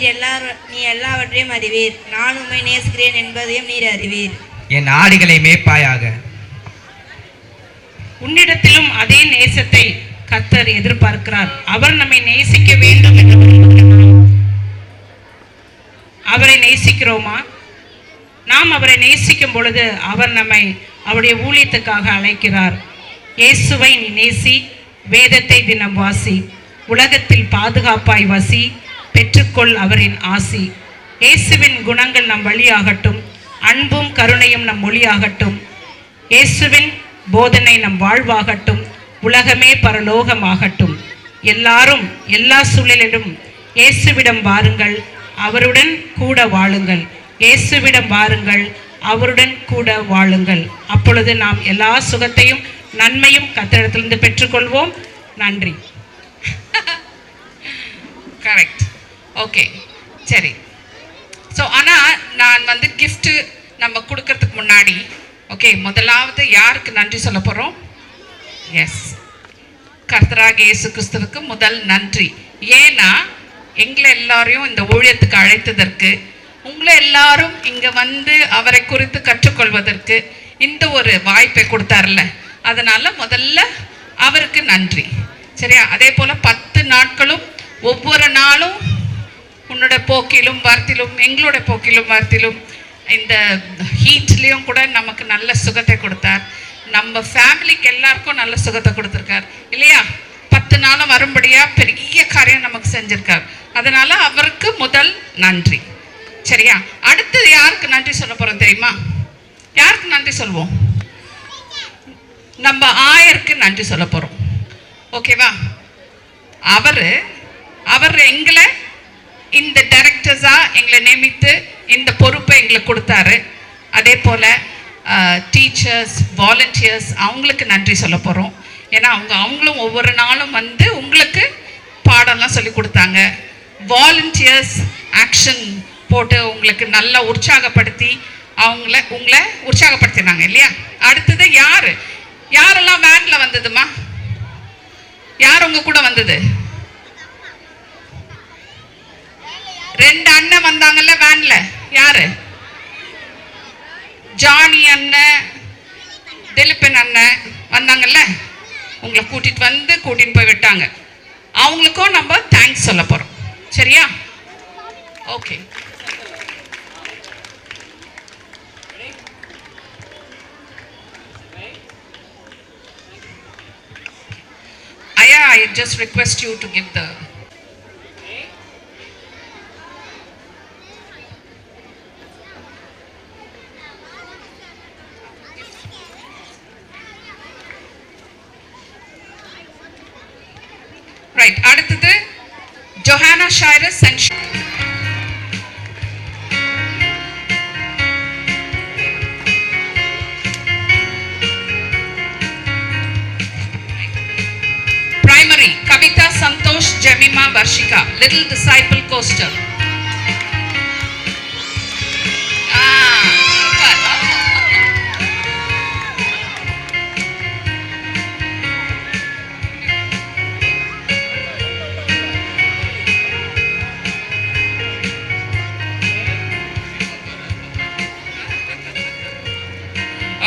எல்லாவற்றையும் அறிவீர். நான் உம்மை நேசிக்கிறேன் என்பதையும் நீர் அறிவீர். என் ஆடுகளை மேய்ப்பாயாக. உன்னிடத்திலும் அதே நேசத்தை கர்த்தர் எதிர்பார்க்கிறார். அவர் நம்மை நேசிக்க வேண்டும் என்று விரும்புகிறார். அவரை நேசிக்கிறோமா? நாம் அவரை நேசிக்கும் பொழுது அவர் நம்மை அவருடைய ஊழியத்துக்காக அழைக்கிறார். இயேசுவை நீ நேசி, வேதத்தை தினம் வாசி, உலகத்தில் பாதுகாப்பாய் வசி, பெற்றுக்கொள் அவரின் ஆசி. இயேசுவின் குணங்கள் நம் வழியாகட்டும், அன்பும் கருணையும் நம் மொழியாகட்டும். இயேசுவின் போதனை நம் வாழ்வாகட்டும், உலகமே பரலோகமாகட்டும். எல்லாரும் எல்லா சூழலிலும் இயேசுவிடம் வாருங்கள், அவருடன் கூட வாழுங்கள். இயேசுவிடம் வாருங்கள், அவருடன் கூட வாழுங்கள். அப்பொழுது நாம் எல்லா சுகத்தையும் நன்மையும் கர்த்தரிடத்திலிருந்து பெற்றுக்கொள்வோம். நன்றி. கரெக்ட். ஓகே, சரி. ஸோ ஆனால் நான் வந்து கிஃப்ட்டு நம்ம கொடுக்கறதுக்கு முன்னாடி ஓகே, முதலாவது யாருக்கு நன்றி சொல்ல போகிறோம்? எஸ், கர்த்தராக இயேசு கிறிஸ்துவுக்கு முதல் நன்றி. ஏன்னா எங்களை எல்லாரையும் இந்த ஊழியத்துக்கு அழைத்ததற்கு, உங்களை எல்லாரும் இங்கே வந்து அவரை குறித்து கற்றுக்கொள்வதற்கு இந்த ஒரு வாய்ப்பை கொடுத்தார்ல, அதனால் முதல்ல அவருக்கு நன்றி. சரியா? அதே போல் 10 நாட்களும் ஒவ்வொரு நாளும் உன்னோட போக்கிலும் வார்த்தையிலும், எங்களோட போக்கிலும் வார்த்தையிலும், இந்த ஹீட்லேயும் கூட நமக்கு நல்ல சுகத்தை கொடுத்தார். நம்ம ஃபேமிலிக்கு எல்லாருக்கும் நல்ல சுகத்தை கொடுத்துருக்கார் இல்லையா? 10 நாளும் வரும்படியாக பெரிய காரியம் நமக்கு செஞ்சுருக்கார். அதனால் அவருக்கு முதல் நன்றி. சரியா? அடுத்தது யாருக்கு நன்றி சொல்ல போகிறோம் தெரியுமா? யாருக்கு நன்றி சொல்வோம்? நம்ம ஆயருக்கு நன்றி சொல்ல போகிறோம். ஓகேவா? அவர் எங்களை இந்த டைரக்டர்ஸாக எங்களை நியமித்து இந்த பொறுப்பை எங்களுக்கு கொடுத்தாரு. அதே போல் டீச்சர்ஸ், வாலண்டியர்ஸ், அவங்களுக்கு நன்றி சொல்ல போகிறோம். ஏன்னா அவங்களும் ஒவ்வொரு நாளும் வந்து உங்களுக்கு பாடம்லாம் சொல்லி கொடுத்தாங்க. வாலண்டியர்ஸ் ஆக்ஷன் போட்டு உங்களுக்கு நல்லா உற்சாகப்படுத்தி உங்களை உற்சாகப்படுத்தினாங்க இல்லையா? அடுத்தது யாரெல்லாம் வேனில் வந்ததுமா? யார் உங்க கூட வந்தது? 2 அண்ணன் வந்தாங்கல்ல வேன்ல. யாரு? ஜானி அண்ணன், திலீபன் அண்ணன் வந்தாங்கல்ல. உங்களை கூட்டிட்டு போய் விட்டாங்க. அவங்களுக்கும் நம்ம தேங்க்ஸ் சொல்ல போறோம். சரியா? Okay. Aya, I just request you to give the right. அடுத்தது Johanna Shires and primary Kavita Santosh Jemima Varshika, Little Disciple Coaster.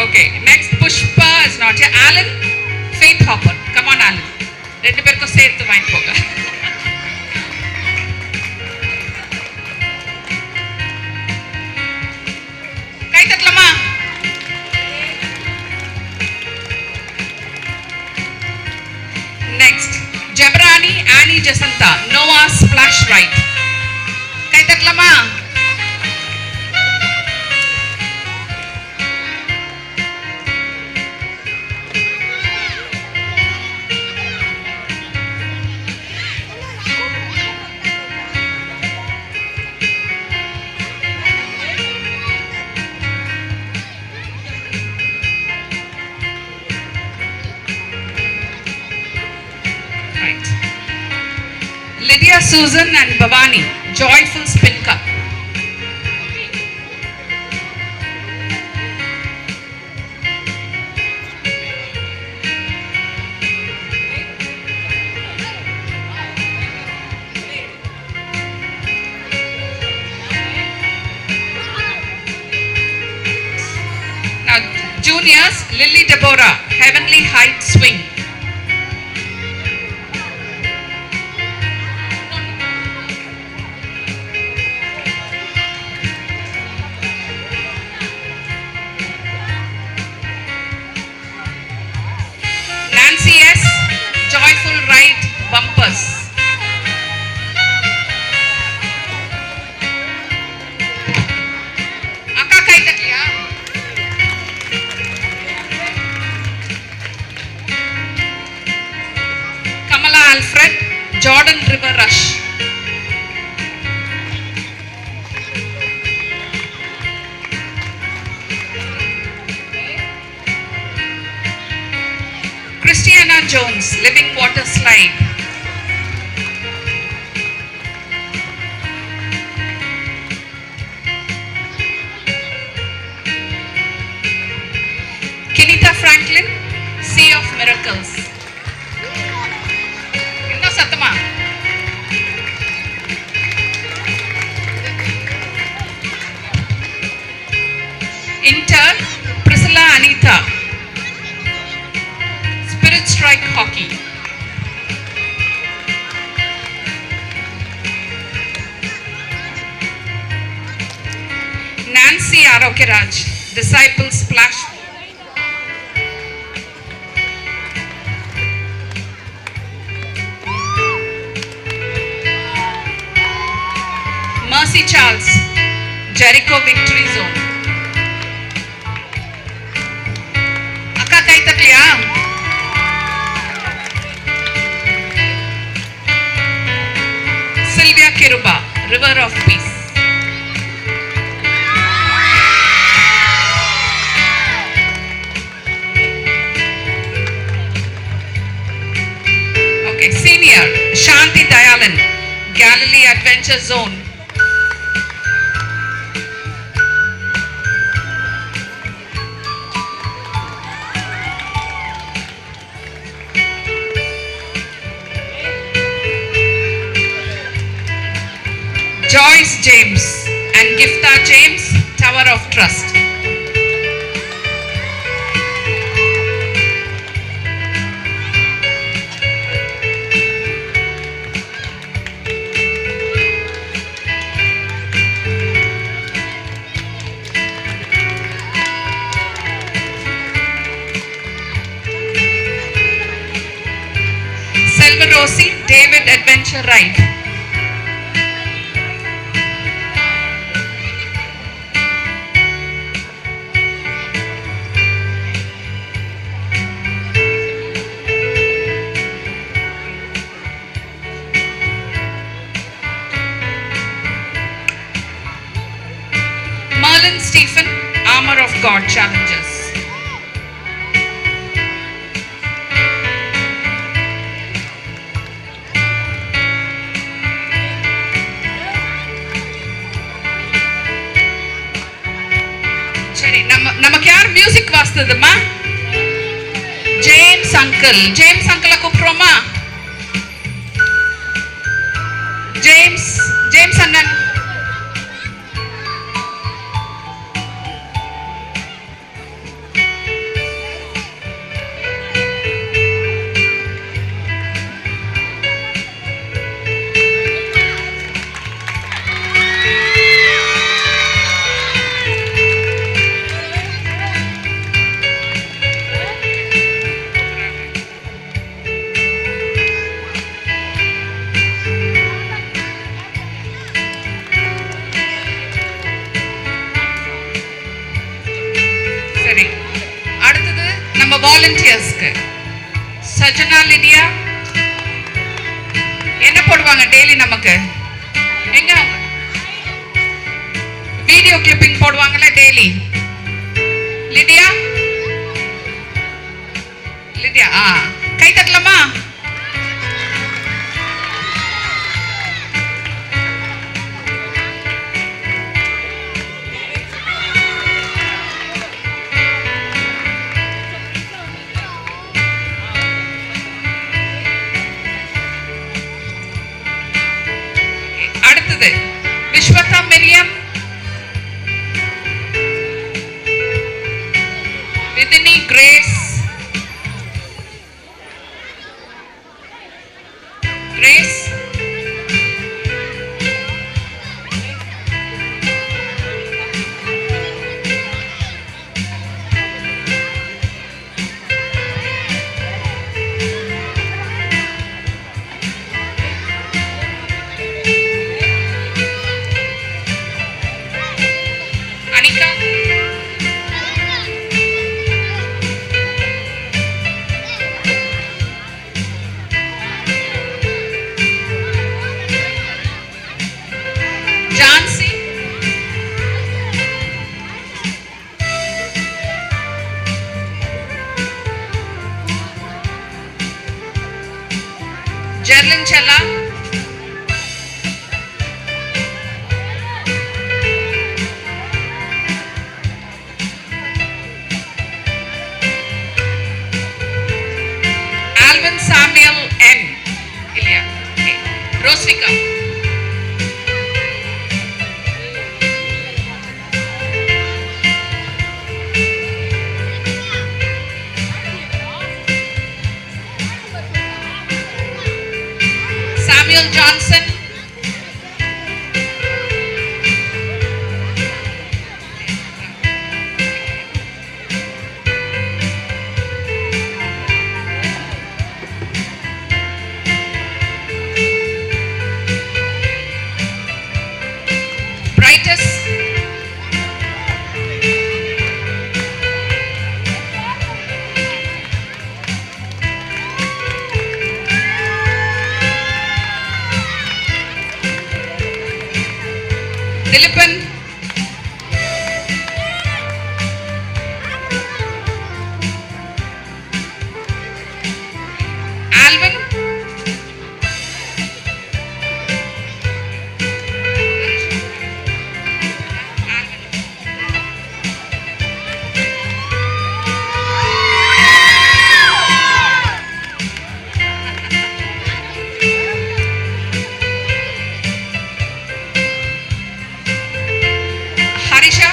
Okay, next Pushpa is not here. Alan, Faith Hopper. Come on, Alan. 2 பேருக்கும் சேர்த்து வாங்கி போங்க. கை தட்டலாமா? Next, Jabrani Annie Jasanta, Noah Splash Ride. Guy தட்டலாமா? right. Lydia Susan and Bhavani, joyful spin cup. Now, juniors, Lily Deborah, Heavenly Height Swing. Nancy S, Joyful Ride Bumpers. Akka kai takliya? Kamala Alfred, Jordan River Rush. Christiana Jones, Living Water Slide. Kenita Franklin, Sea of Miracles. Inno sattama. Intern, Priscilla Anita. Spirit Strike Hockey. Nancy Arokiraj, Disciple Splash. Mercy Charles, Jericho Victory Zone. Akka kai takliya? Sylvia Kiruba, River of Peace. Okay, senior, Shanti Dayalan, Galilee Adventure Zone. Joyce James and Gifta James, Tower of Trust. Selva Rossi, David Adventure Ride. Merlin Stephen, Armor of God Challenges. சரி, நமக்கு யார் மியூசிக் வாசித்ததுமா? James uncle. ஜேம்ஸ் அங்கிளை கூப்பிடுறோமா? ஜேம்ஸ் அண்ணன். சரி, அடுத்தது நம்ம வாலண்டியர்ஸ்க்கு. சஜனா லிடியா என்ன போடுவாங்க டெய்லி நமக்கு? எங்க வீடியோ கிளிப்பிங் போடுவாங்கல்ல டெய்லி? லிடியா கை தட்டலாமா? அடுத்தது Vishwatha Miriam, Vithini Grace, Grace, Anika, Jancy, Jerlin Chella, Alvin Samuel என் இல்லையா, Roswika, Samuel Johnson, Brightus, Dileepan, Alvin, Harisha,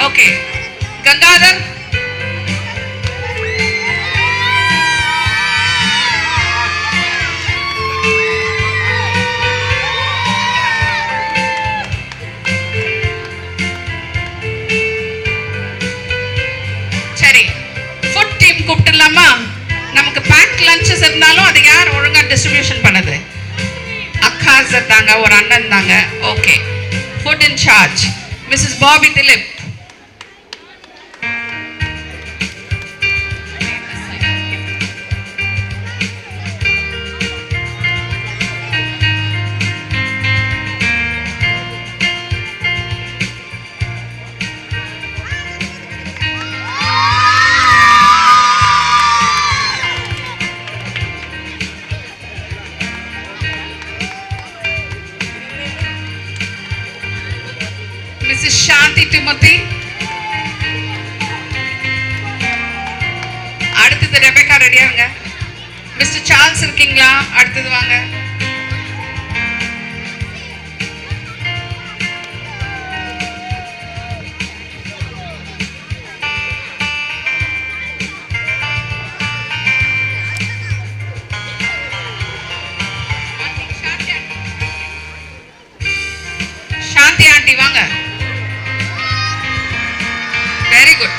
okay, Gangadhar, சரி ஃபுட் டீம் கூப்பிட்டுலாமா? நமக்கு பேக் லஞ்சஸ் இருந்தாலும் அது யார் ஒழுங்கா டிஸ்ட்ரிபியூஷன் பண்ணது? அக்காஸ் இருந்தாங்க, ஒரு அண்ணன் தாங்க. Okay, food in charge missus Bobby Dileep. Missus Shanthi Timothy, அடுத்தது ரெபேக்கா ரெடியா இருங்க. மிஸ்டர் சார்ல்ஸ் இருக்கீங்களா? அடுத்தது வாங்க. சாந்தி ஆண்டி வாங்க. Very good.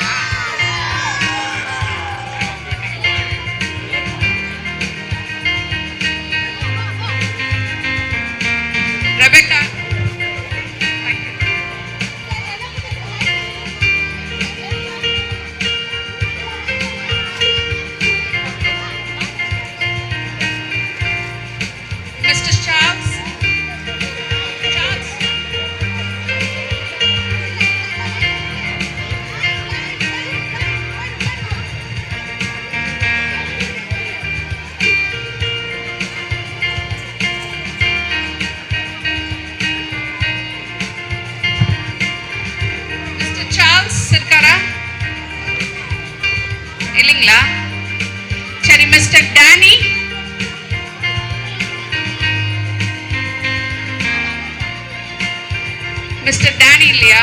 மிஸ்டர் டேனி இல்லையா?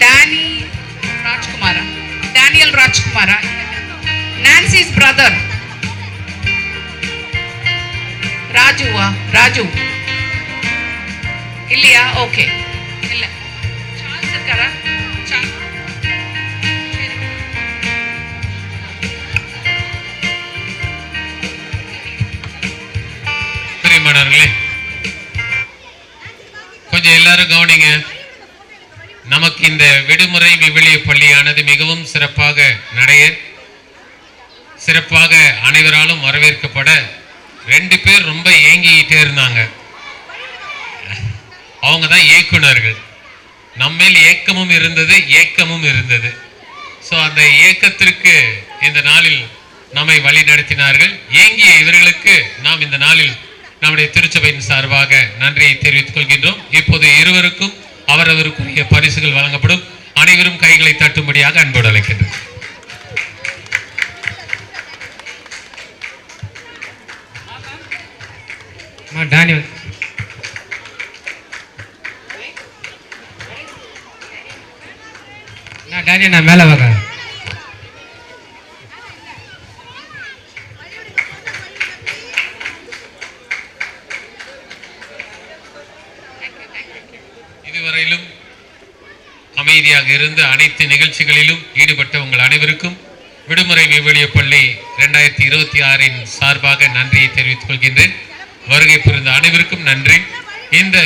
டேனி ராஜ்குமாரா? டேனியல் ராஜ்குமாரா? நான்சிஸ் பிரதர் ராஜுவா? ராஜு இல்லையா? ஓகே, இல்ல. சார்ல்ஸ் இருக்காரா? பிரியமானவர்களே, கொஞ்சம் எல்லாரும் கவனிங்க. நமக்கு இந்த விடுமுறை விவிலிய பள்ளியானது மிகவும் சிறப்பாக அனைவராலும் வரவேற்கப்பட 2 பேர் ரொம்ப ஏங்கிக்கிட்டே இருந்தாங்க. அவங்க தான் இயக்குனர்கள். நம்மேல் ஏக்கமும் இருந்தது. ஸோ அந்த ஏக்கத்திற்கு இந்த நாளில் நம்மை வழி நடத்தினார்கள். ஏங்கிய இவர்களுக்கு நாம் இந்த நாளில் நம்முடைய திருச்சபையின் சார்பாக நன்றியை தெரிவித்துக் கொள்கின்றோம். இப்போது இருவருக்கும் அவரவருக்குரிய பரிசுகள் வழங்கப்படும். அனைவரும் கைகளை தட்டும்படியாக அன்போடு அழைக்கின்றோம். டேனியல் நான் மேலே வாங்க. இதுவரையிலும் அமைதியாக இருந்து அனைத்து நிகழ்ச்சிகளிலும் ஈடுபட்ட உங்கள் அனைவருக்கும் விடுமுறை விவிலிய பள்ளி 2026 சார்பாக நன்றியை தெரிவித்துக் கொள்கின்றேன். வருகை புரிந்த அனைவருக்கும் நன்றி. இந்த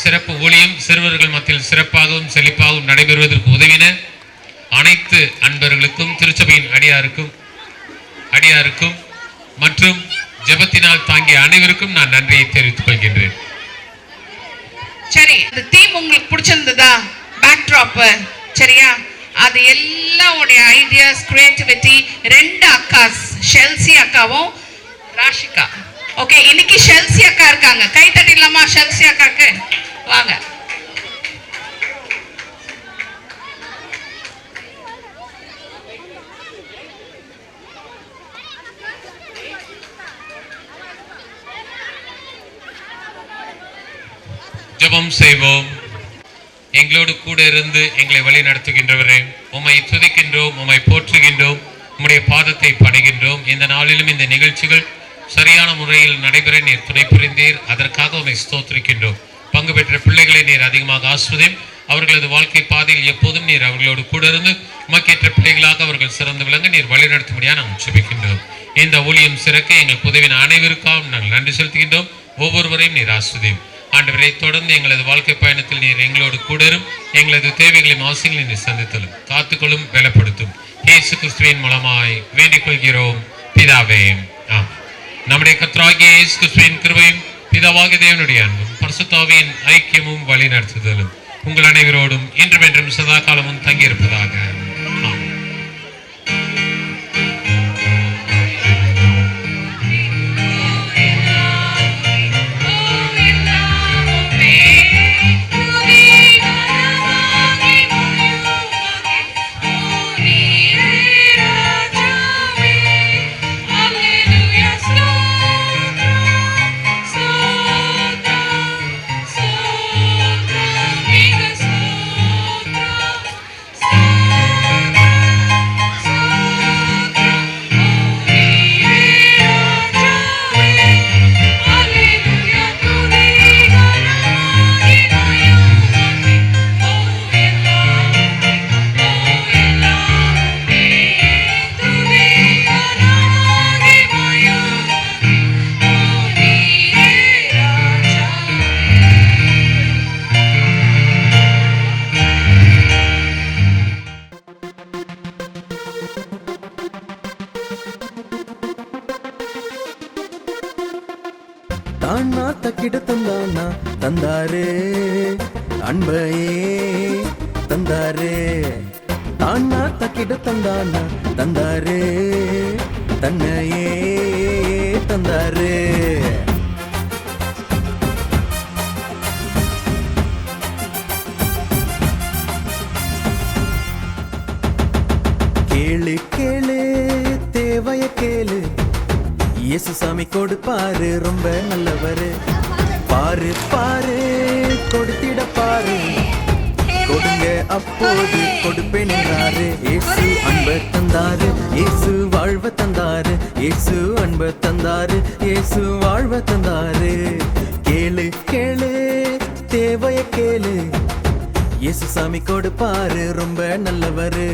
சிறப்பு ஊழியம் சிறுவர்கள் மத்தியில் சிறப்பாகவும் செழிப்பாகவும் நடைபெறுவதற்கு உதவின அனைத்து அன்பர்களுக்கும் திருச்சபையின் அடியாருக்கும் மற்றும் ஜெபத்தினால் தாங்கிய அனைவருக்கும் நான் நன்றியை தெரிவித்துக் கொள்கின்றேன். சரி, இந்த தீம் உங்களுக்கு பிடிச்சிருந்ததா? பேக்ட்ராப் சரியா? அது எல்லாம் உடைய ஐடியாஸ், கிரியேட்டிவிட்டி. 2 அக்காஸ், ஷெல்சி அக்காவும் ராஷிகா. ஓகே, இன்னைக்கு ஷெல்சி அக்கா இருக்காங்க. கை தட்டிடலாமா ஷெல்சி அக்காக்கு? வாங்க. ஜெபம் செய்வோம். எங்களோடு கூட இருந்து எங்களை வழி நடத்துகின்றவரே, உம்மை துதிக்கின்றோம், உம்மை போற்றுகின்றோம், உம்முடைய பாதத்தை பணிகின்றோம். இந்த நாளிலும் இந்த நிகழ்ச்சிகள் சரியான முறையில் நடைபெற நீர் துணை புரிந்தீர். அதற்காக உம்மை ஸ்தோத்திரிக்கின்றோம். பங்கு பெற்ற பிள்ளைகளை நீர் அதிகமாக ஆஸ்வதியும். அவர்களது வாழ்க்கை பாதையில் எப்போதும் நீர் அவர்களோடு கூட இருந்து உமக்கேற்ற பிள்ளைகளாக அவர்கள் சிறந்து விளங்க நீர் வழி நடத்தும்படியாக நாங்கள் ஜெபிக்கின்றோம். இந்த ஊழியம் சிறக்க எங்கள் உதவின அனைவருக்காகவும் நாங்கள் நன்றி செலுத்துகின்றோம். ஒவ்வொருவரையும் நீர் ஆஸ்வதியும். ஆண்டவரை தொடர்ந்து எங்களது வாழ்க்கை பயணத்தில் நீர் எங்களோடு கூடரும். எங்களது தேவைகளையும் அவசியங்களை நீர் சந்தித்தலும் காத்துக்கொள்ளும் பலப்படுத்தும். இயேசு கிறிஸ்துவின் மூலமாய் வேண்டிக் கொள்கிறோம் பிதாவே. நம்முடைய கர்த்தராகிய இயேசு கிறிஸ்துவின் கிருபையும் பிதாவாகிய தேவனுடைய அன்பும் பரிசுத்த ஆவியின் ஐக்கியமும் வழி நடத்துதலும் உங்கள் அனைவரோடும் இன்றும் என்றும் சதா காலமும் தங்கியிருப்பதாக. தானா தக்கிட தந்தானா தந்தாரே அன்பையே தந்தாரே. தானா தக்கிட தந்தானா தந்தாரே தன்னையே தந்தாரே. கேளு கேளு தேவைய கேளு இயேசு சாமி கொடுப்பாரு ரொம்ப நல்லவரு. பாரு பாரு கொடுத்திட பாரு, கொடுங்க அப்போது கொடுப்பேன் என்றாரு. இயேசு அன்பை தந்தாரு, இயேசு வாழ்வ தந்தாரு, இயேசு அன்பை தந்தாரு, இயேசு வாழ்வ தந்தாரு. கேளு கேளு தேவைய கேளு, இயேசு சாமி கொடுப்பாரு ரொம்ப நல்லவரு.